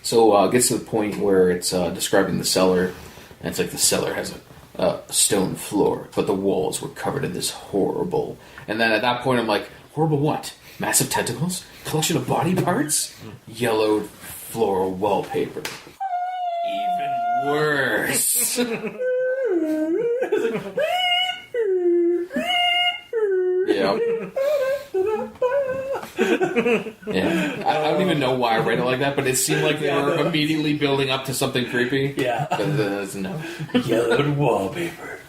So it gets to the point where it's describing the cellar, and it's like the cellar has a stone floor, but the walls were covered in this horrible... And then at that point I'm like, horrible what? Massive tentacles? Collection of body parts? Yellowed floral wallpaper. Even worse. Yeah. Yeah. I don't even know why I read it like that, but it seemed like they were immediately building up to something creepy. Yeah. But no. Yellowed wallpaper.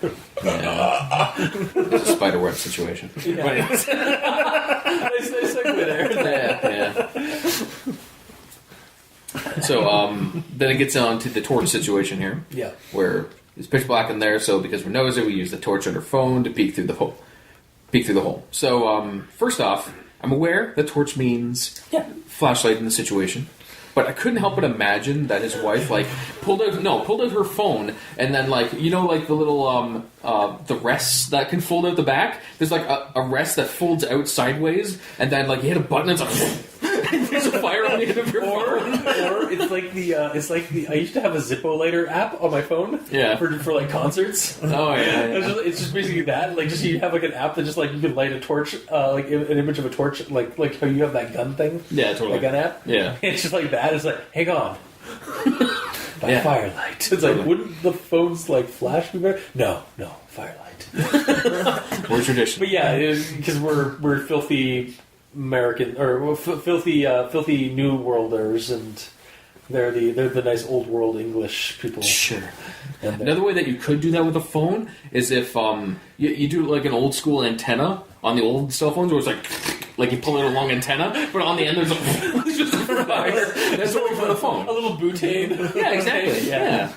Yeah. It's a spiderweb situation. Yeah. But nice segue there. yeah. So then it gets on to the torch situation here. Yeah. Where it's pitch black in there, so because we're nosy, we use the torch on our phone to peek through the hole. So first off, I'm aware that torch means flashlight in the situation. But I couldn't help but imagine that his wife, pulled out her phone, and then, the little, the rests that can fold out the back? There's, a rest that folds out sideways, and then, you hit a button, and it's like, there's a fire on the end of your phone. Or it's like the, I used to have a Zippo lighter app on my phone. Yeah. For concerts. Oh, yeah. It's just basically that. You have, an app that just, you can light a torch, an image of a torch, like how you have that gun thing. Yeah, totally. That gun app. Yeah. It's just like that. It's like, hang on. By firelight. It's Totally. like, wouldn't the phones flash be better? No, firelight. We're tradition. But yeah, because we're filthy American or filthy New Worlders, and they're the nice old world English people. Sure. Another way that you could do that with a phone is if you do an old school antenna on the old cell phones, where it's like you pull out a long antenna, but on the end there's just a fire. That's what we for the phone. A little butane. Yeah, exactly. Yeah.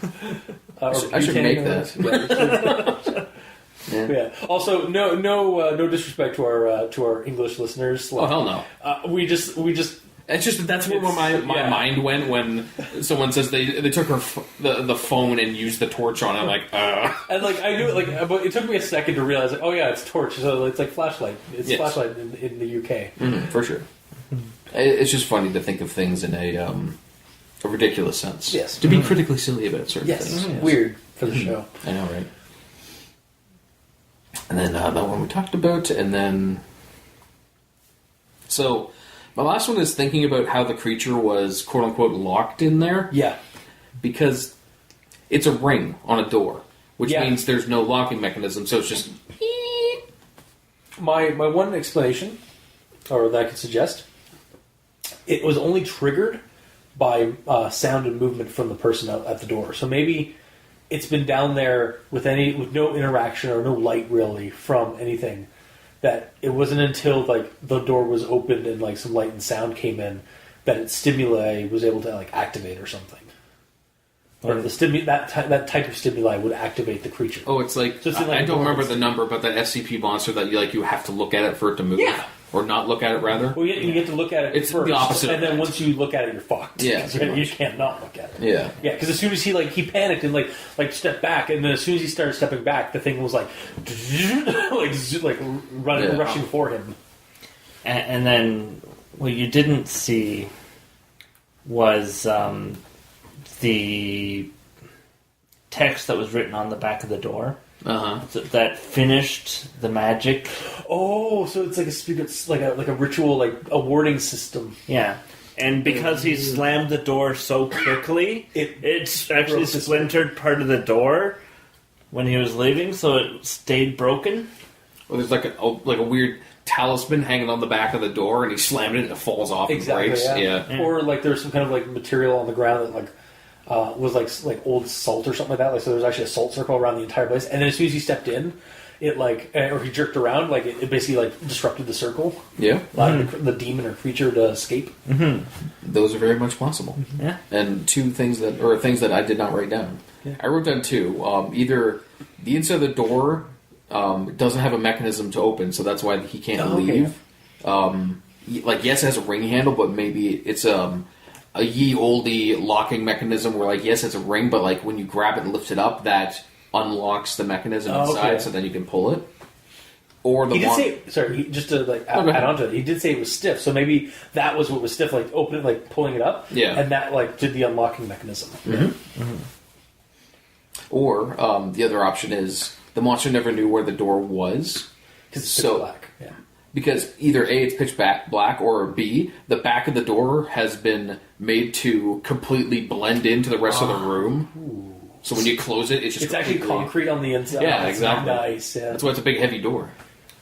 I should make that. Yeah. Also, no disrespect to our English listeners. Oh hell no. We just. It's just that's where my mind went when someone says they took the phone and used the torch on it. I'm like, And I knew it, but it took me a second to realize, oh yeah, it's torch. So it's like flashlight. It's flashlight in the UK. Mm-hmm, for sure. It's just funny to think of things in a ridiculous sense. Yes. To be critically silly about certain things. Yes. Weird for the show. I know, right? And then that one we talked about, and then so. My last one is thinking about how the creature was quote-unquote locked in there. Yeah. Because it's a ring on a door, which means there's no locking mechanism, so it's just... My one explanation, or that I could suggest, it was only triggered by sound and movement from the person out at the door. So maybe it's been down there with no interaction or no light really from anything. That it wasn't until the door was opened and some light and sound came in that its stimuli was able to activate or something. Or that type of stimuli would activate the creature. Oh, it's I don't remember the number, but that SCP monster that you have to look at it for it to move. Yeah. Or not look at it, rather. Well, you get to look at it it's first. The opposite. And then once you look at it, you're fucked. Yeah. You can't not look at it. Yeah. Yeah, because as soon as he panicked and stepped back, and then as soon as he started stepping back, the thing was running, rushing for him. And then what you didn't see was the text that was written on the back of the door. So that finished the magic. Oh, so it's like a ritual, like a warding system. Yeah. And because he slammed the door so quickly, it's actually splintered part of the door when he was leaving, so it stayed broken. Well, there's like a weird talisman hanging on the back of the door, and he slammed it and it falls off and breaks. Yeah. Or like there's some kind of like material on the ground that like was like old salt or something like that. Like so, there's actually a salt circle around the entire place. And then as soon as he stepped in, it like or he jerked around, like it basically like disrupted the circle. Yeah. Allowing the demon or creature to escape. Those are very much possible. Yeah. And things that I did not write down. Yeah. I wrote down two. Either the inside of the door doesn't have a mechanism to open, so that's why he can't leave. Like yes, it has a ring handle, but maybe it's a ye olde locking mechanism where like yes, it's a ring, but like when you grab it and lift it up, that unlocks the mechanism inside, so then you can pull it. Or the just to like add on to it, he did say it was stiff, so maybe that was what was stiff, like opening, like pulling it up, and that like did the unlocking mechanism. Or the other option is the monster never knew where the door was because it's pitch black. Yeah. Because either A, it's pitch black, or B, the back of the door has been made to completely blend into the rest of the room. Ooh. So when you close it, it's actually concrete on the inside. Yeah, exactly. Nice. Yeah. That's why it's a big, heavy door.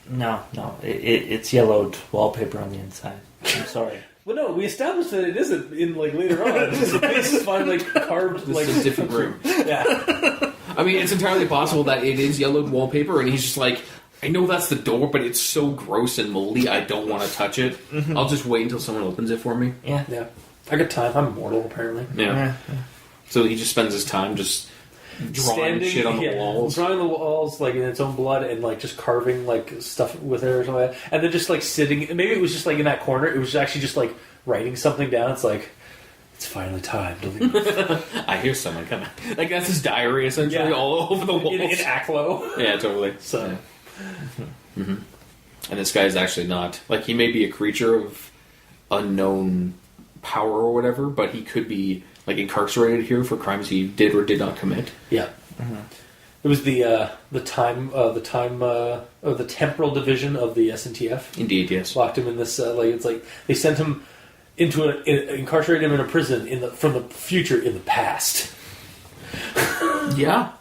No, it's yellowed wallpaper on the inside. I'm sorry. Well, no, we established that it isn't in like later on. This is finally like carved. This like is a different room. Yeah. I mean, it's entirely possible that it is yellowed wallpaper, and he's just like, I know that's the door, but it's so gross and moldy, I don't want to touch it. I'll just wait until someone opens it for me. Yeah. I got time. I'm mortal, apparently. Yeah. So he just spends his time just drawing shit on the walls. Drawing the walls, like, in its own blood, and, like, just carving, like, stuff with it or something like that. And then just, like, sitting... Maybe it was just, like, in that corner. It was actually just, like, writing something down. It's like... It's finally time to leave. I hear someone coming. Like, that's his diary, essentially, all over the walls. In Aklo. Yeah, totally. So... Yeah. And this guy is actually not... Like, he may be a creature of unknown power or whatever, but he could be, like, incarcerated here for crimes he did or did not commit. Yeah. It was the temporal division of the SNTF. Indeed, yes. Locked him in this, it's like, they sent him incarcerated him in a prison from the future in the past. Yeah.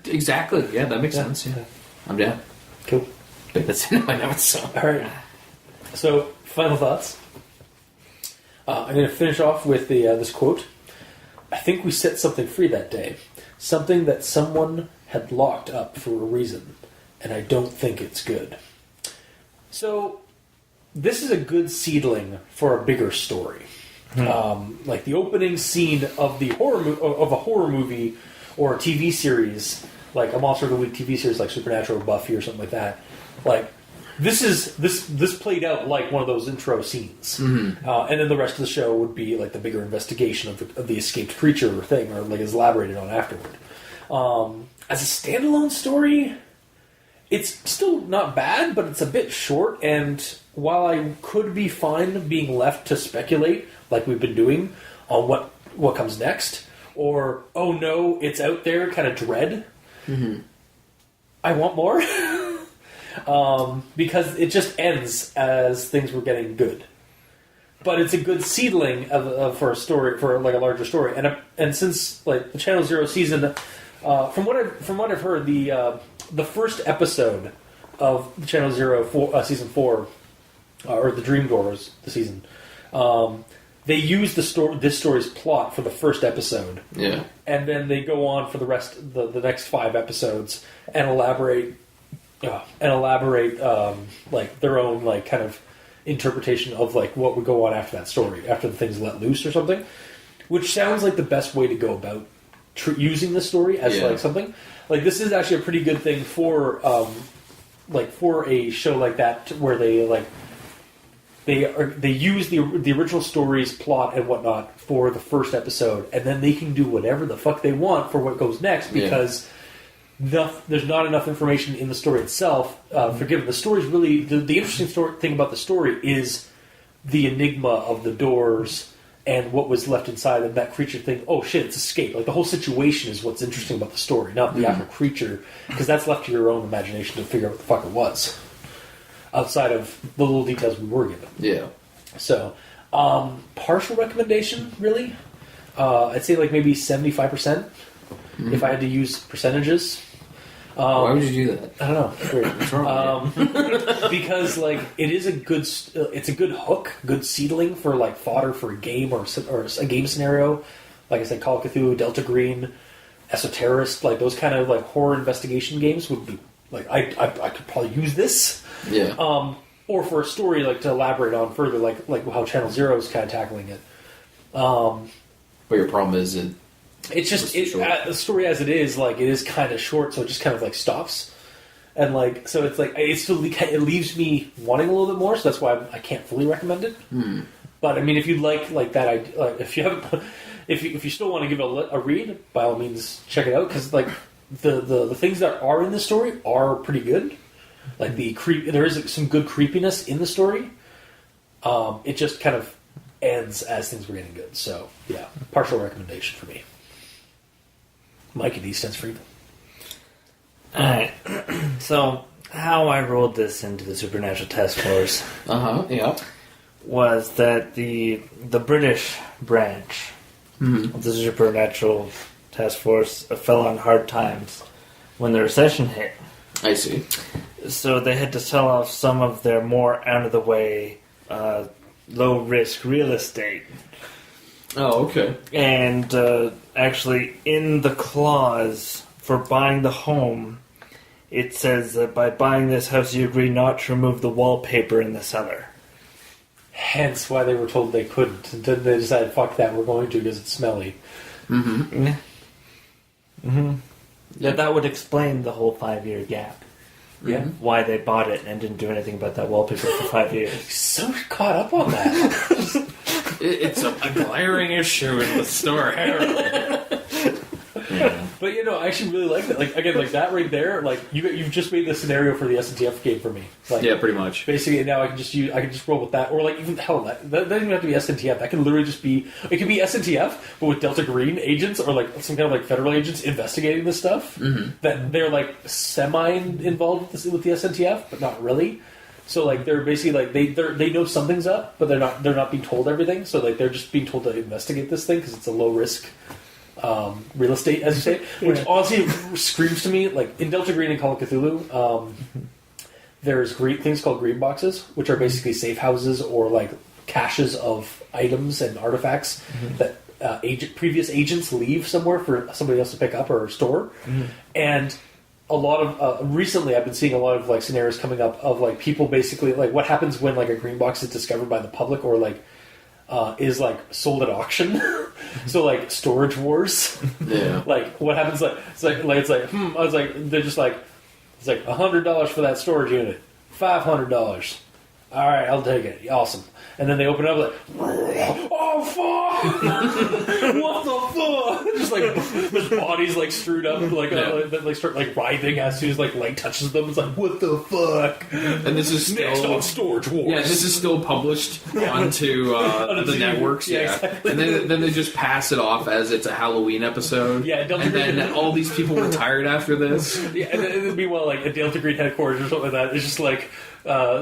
Exactly. Yeah, that makes sense. Yeah. I'm down. Cool. But that's in my notes. So. All right. So, final thoughts. I'm going to finish off with this quote. I think we set something free that day. Something that someone had locked up for a reason. And I don't think it's good. So, this is a good seedling for a bigger story. Like the opening scene of the of a horror movie or a TV series, like a Monster of the Week TV series like Supernatural or Buffy or something like that. Like this played out like one of those intro scenes, and then the rest of the show would be like the bigger investigation of the escaped creature thing, or like is elaborated on afterward. As a standalone story, it's still not bad, but it's a bit short. And while I could be fine being left to speculate, like we've been doing, on what comes next, or oh no, it's out there, kind of dread. I want more. Because it just ends as things were getting good. But it's a good seedling for a story, for like a larger story. And since like the Channel Zero season, from what I've heard, the first episode of the Channel Zero season 4, or the Dream Doors, the season, they use this story's plot for the first episode. Yeah. And then they go on for the next 5 episodes and elaborate like their own like kind of interpretation of like what would go on after that story, after the thing's let loose or something, which sounds like the best way to go about using the story as like something like this is actually a pretty good thing for a show like that, where they use the original story's plot and whatnot for the first episode, and then they can do whatever the fuck they want for what goes next, because there's not enough information in the story itself. Forgive me, the story's really... The interesting thing about the story is the enigma of the doors, and what was left inside, and that creature thing, oh shit, it's escape. Like, the whole situation is what's interesting about the story, not the actual creature, because that's left to your own imagination to figure out what the fuck it was, outside of the little details we were given. Yeah. So, partial recommendation, really? I'd say like maybe 75%, if I had to use percentages. Why would you do that? I don't know. It's weird. What's wrong with you? Because like it is it's a good hook, good seedling for like fodder for a game or a game scenario. Like I said, Call of Cthulhu, Delta Green, Esoterrorist, like those kind of like horror investigation games would be like I could probably use this. Yeah. Or for a story like to elaborate on further, like how Channel Zero is kind of tackling it. But your problem is it's just the story as it is, like it is kind of short, so it just kind of like stops, and like so it's like it leaves me wanting a little bit more, so that's why I can't fully recommend it. But I mean, if you like that idea, like, if you haven't, if you still want to give it a read, by all means check it out, because like the things that are in the story are pretty good. Like there is some good creepiness in the story. It just kind of ends as things were getting good. So yeah, partial recommendation for me. Mike at East Ends Freedom. Alright. So, how I rolled this into the Supernatural Task Force yeah. was that the British branch of the Supernatural Task Force fell on hard times when the recession hit. I see. So they had to sell off some of their more out-of-the-way, low-risk real estate. Oh, okay. And actually, in the clause for buying the home, it says that by buying this house, you agree not to remove the wallpaper in the cellar. Hence why they were told they couldn't. And then they decided, fuck that, we're going to because it's smelly. Yeah, that would explain the whole 5-year gap. Yeah. Why they bought it and didn't do anything about that wallpaper for 5 years. So caught up on that. It's a glaring issue in the story. Yeah. But I actually really like that. Like again, like that right there. Like you've just made the scenario for the SNTF game for me. Like, yeah, pretty much. Basically, now I can just roll with that, or like even hell, that doesn't even have to be SNTF. That can literally just be. It could be SNTF, but with Delta Green agents or like some kind of like federal agents investigating this stuff. That they're like semi involved with the SNTF, but not really. So like they're basically like they know something's up, but they're not being told everything. So like they're just being told to investigate this thing because it's a low risk real estate, as you say, which honestly screams to me like in Delta Green and Call of Cthulhu. There's things called green boxes, which are basically safe houses or like caches of items and artifacts that previous agents leave somewhere for somebody else to pick up or store, and a lot of recently I've been seeing a lot of like scenarios coming up of like people basically like what happens when like a green box is discovered by the public or like is like sold at auction. So like storage wars. Yeah. Like what happens I was like they're just like it's like $100 for that storage unit, $500. All right, I'll take it. Awesome. And then they open it up like, oh fuck! What the fuck? Just like there's bodies like screwed up, like that like start like writhing as soon as like light touches them. It's like what the fuck? And this is still next on Storage Wars. Yeah, this is still published onto the networks. Yeah, exactly. And then they just pass it off as it's a Halloween episode. Yeah, and then all these people retired after this. Yeah, and then meanwhile, like at Delta Green headquarters or something like that, it's just like.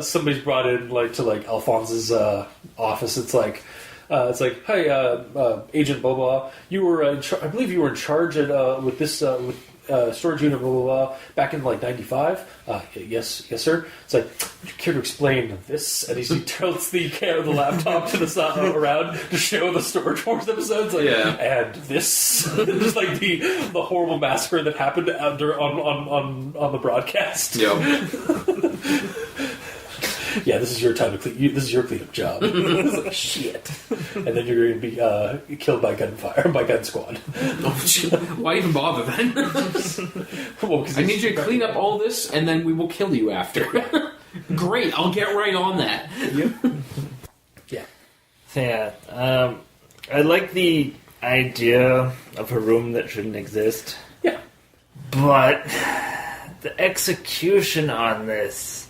Somebody's brought in like to like Alphonse's office. It's like, hey, Agent blah blah. You were, I believe you were in charge at with this storage unit blah blah blah back in like '95. Yes, sir. It's like, would you care to explain this? And he tilts the laptop to the side around to show the Storage Wars episodes. Like, and this, just like the horrible massacre that happened on the broadcast. Yep. Yeah, this is your time to clean. This is your cleanup job. It's like, shit. And then you're going to be killed by gunfire, by gun squad. Why even bother then? Well, I need you to clean up all this, and then we will kill you after. Great, I'll get right on that. Yep. Yeah. So yeah, I like the idea of a room that shouldn't exist. Yeah. But the execution on this,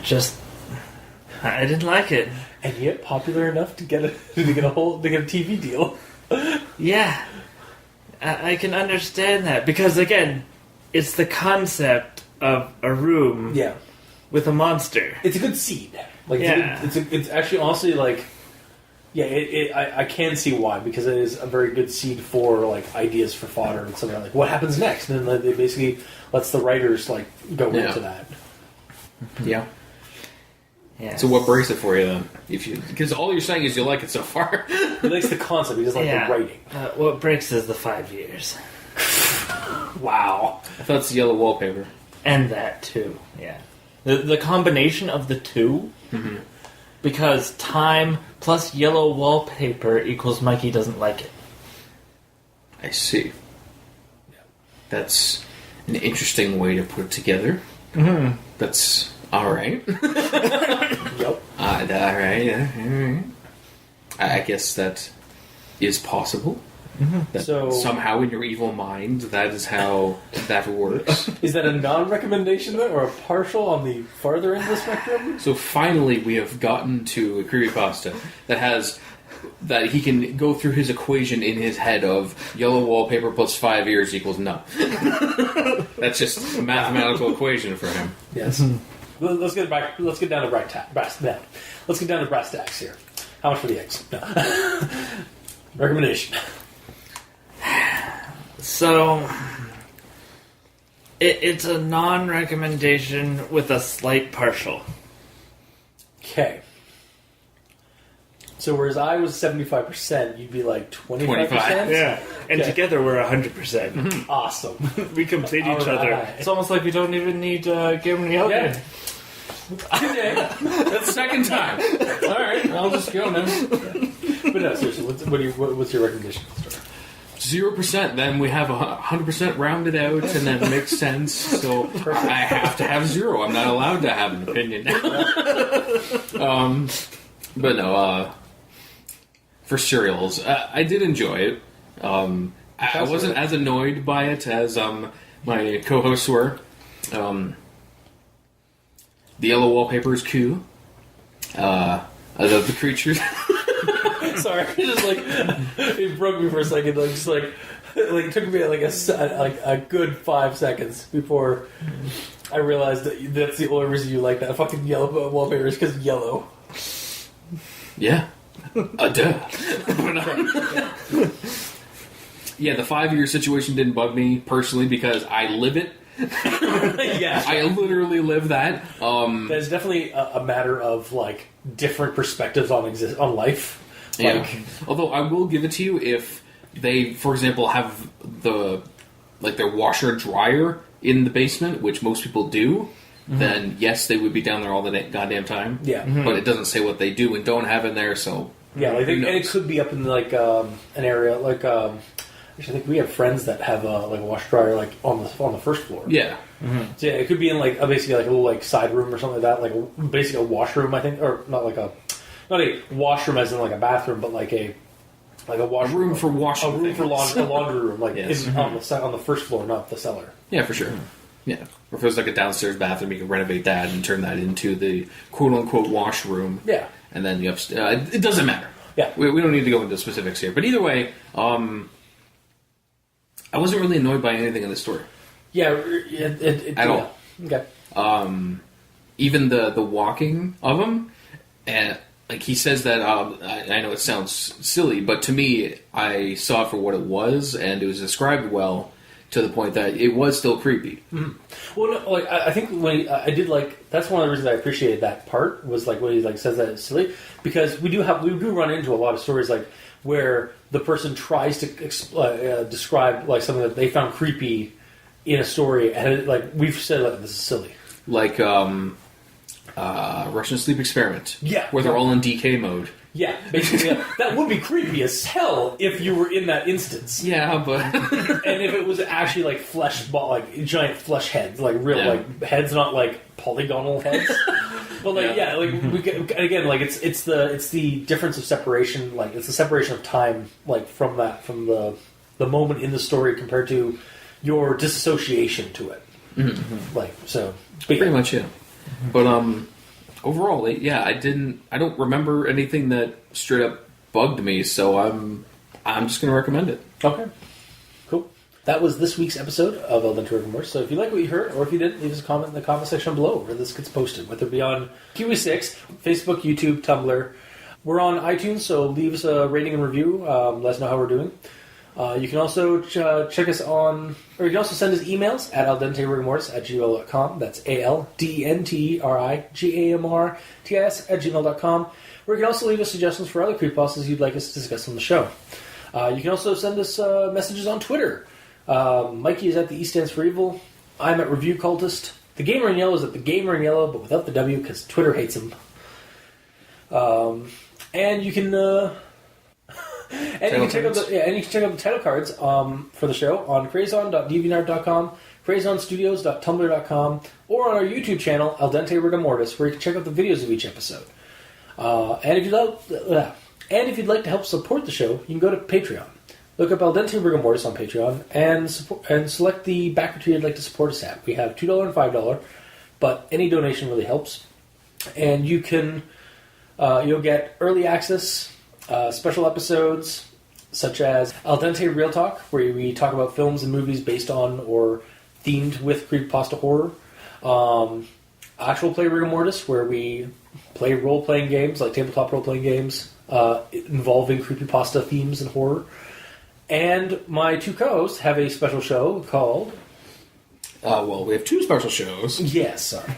just I didn't like it. and yet popular enough to get a TV deal. Yeah, I can understand that because again, it's the concept of a room with a monster. It's a good seed. Like it's actually honestly like I can see why, because it is a very good seed for like ideas for fodder and something like what happens next, and then they basically lets the writers like go into that. Yeah. Yeah. So what breaks it for you then? Because all you're saying is you like it so far. He likes the concept. He doesn't like the writing. What breaks is the 5 years. Wow. I thought it's the yellow wallpaper. And that too. Yeah. The combination of the two, because time plus yellow wallpaper equals Mikey doesn't like it. I see. That's an interesting way to put it together. Mm-hmm. That's alright. Yep. Alright. I guess that is possible. Mm-hmm. That So somehow in your evil mind, that is how that works. is that a non-recommendation then, or a partial on the farther end of the spectrum? So finally, we have gotten to a creepypasta that he can go through his equation in his head of yellow wallpaper plus 5 years equals no. That's just a mathematical equation for him. Yes. Let's get back. Let's get down to brass tacks here. How much for the eggs? No. Recommendation. So, it's a non-recommendation with a slight partial. Okay. So whereas I was 75%, you'd be like 25%? 25. Yeah, and Okay. together we're 100%. Awesome. We complete each Alright. other. It's almost like we don't even need Gilman Yoga. Yeah. Okay. That's the second time. Alright, I'll just go now. But no, seriously, what's your recommendation? 0%, then we have 100% rounded out, and that makes sense. So I have to have 0. I'm not allowed to have an opinion now. But no, for cereals, I did enjoy it. I wasn't as annoyed by it as my co-hosts were. The yellow wallpaper is cool. I love the creatures. Sorry, just like it broke me for a second. Like just like it took me like a good 5 seconds before I realized that that's the only reason you like that fucking yellow wallpaper is because yellow. Yeah. Duh. Yeah, the 5-year situation didn't bug me personally because I live it. Yeah, I literally live that. there's definitely a matter of like different perspectives on life. Yeah. Like, Although I will give it to you if they, for example, have their washer and dryer in the basement, which most people do. Then yes, they would be down there all the goddamn time. yeah, But it doesn't say what they do and don't have in there, so yeah, like who and it knows? could be up in like an area like. Actually, I think we have friends that have like a washer dryer like on the first floor. Yeah. So yeah, it could be in like basically like a little like side room or something like that, like basically a washroom, I think, or not a washroom as in like a bathroom, but like a washroom, room for washing a room for things. a laundry room, like Yes. on the first floor, not the cellar. Yeah, for sure. Yeah. Or if there's like a downstairs bathroom, you can renovate that and turn that into the quote-unquote washroom. Yeah, And then the upstairs... it doesn't matter. yeah. We don't need to go into specifics here. But either way, I wasn't really annoyed by anything in the story. Yeah, At all. Okay. Even the walking of him, and like he says that, I know it sounds silly, but to me, I saw it for what it was, and it was described well to the point that it was still creepy. Mm-hmm. Well, no, like I think when I did like that's one of the reasons I appreciated that part was like when he like says that it's silly, because we do run into a lot of stories like where the person tries to describe like something that they found creepy in a story, and it, like we've said like this is silly. Like Russian sleep experiment. Yeah. Where they're all in DK mode. Yeah, basically, that would be creepy as hell if you were in that instance. Yeah, but... And if it was actually like like giant flesh heads, like real like heads, not like polygonal heads. But like like we get, again, like it's the difference of separation, like it's the separation of time, like from the moment in the story compared to your disassociation to it. Mm-hmm. Like so, Pretty much, yeah. But overall, I don't remember anything that straight up bugged me, so I'm just going to recommend it. Okay. Cool. That was this week's episode of El Dente Rigamortis. So if you like what you heard, or if you didn't, leave us a comment in the comment section below where this gets posted, whether it be on Kiwi6, Facebook, YouTube, Tumblr. We're on iTunes, so leave us a rating and review. Let us know how we're doing. You can also check us on, or you can also send us emails at aldenterigamortis@gmail.com. That's ALDENTERIGAMORTIS@gmail.com. Or you can also leave us suggestions for other creepypastas you'd like us to discuss on the show. You can also send us messages on Twitter. Mikey is at the E stands for evil. I'm at Review Cultist. The Gamer in Yellow is at the Gamer in Yellow, but without the W because Twitter hates him. And you can check out the title cards for the show on crazon.deviantart.com, crazonstudios.tumblr.com, or on our YouTube channel El Dente Rigamortis, where you can check out the videos of each episode. And if you'd like to help support the show, you can go to Patreon. Look up El Dente Rigamortis on Patreon and select the backer tier you'd like to support us at. We have $2 and $5, but any donation really helps. And you can you'll get early access, special episodes such as Al Dente Real Talk, where we talk about films and movies based on or themed with creepypasta horror. Actual Play Rigamortis, where we play role-playing games, like tabletop role-playing games, involving creepypasta themes and horror. And my two co-hosts have a special show called... we have two special shows. Yes, sorry.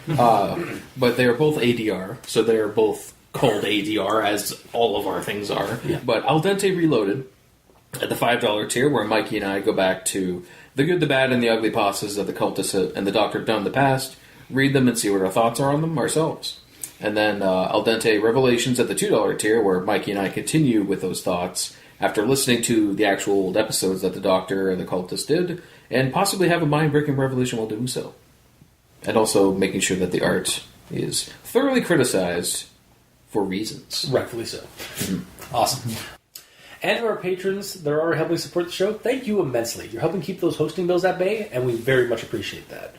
But they are both ADR, so they are both called ADR, as all of our things are. Yeah. But Al Dente Reloaded, at the $5 tier, where Mikey and I go back to the good, the bad, and the ugly pastas that the cultists and the Doctor have done in the past, read them and see what our thoughts are on them ourselves. And then Al Dente Revelations at the $2 tier, where Mikey and I continue with those thoughts after listening to the actual old episodes that the Doctor and the cultists did, and possibly have a mind-breaking revelation while doing so. And also making sure that the art is thoroughly criticized for reasons. Rightfully so. Mm-hmm. Awesome. And to our patrons that are already helping support the show, thank you immensely. You're helping keep those hosting bills at bay, and we very much appreciate that.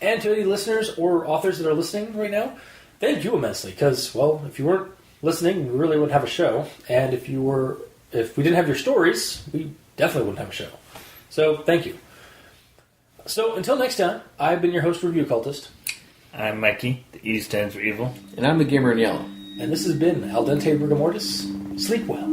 And to any listeners or authors that are listening right now, thank you immensely, because, well, if you weren't listening, we really wouldn't have a show. And if we didn't have your stories, we definitely wouldn't have a show. So, thank you. So, until next time, I've been your host, Review Cultist. I'm Mikey, the E stands for evil. And I'm the Gamer in Yellow. And this has been Al Dente Rigamortis. Sleep well.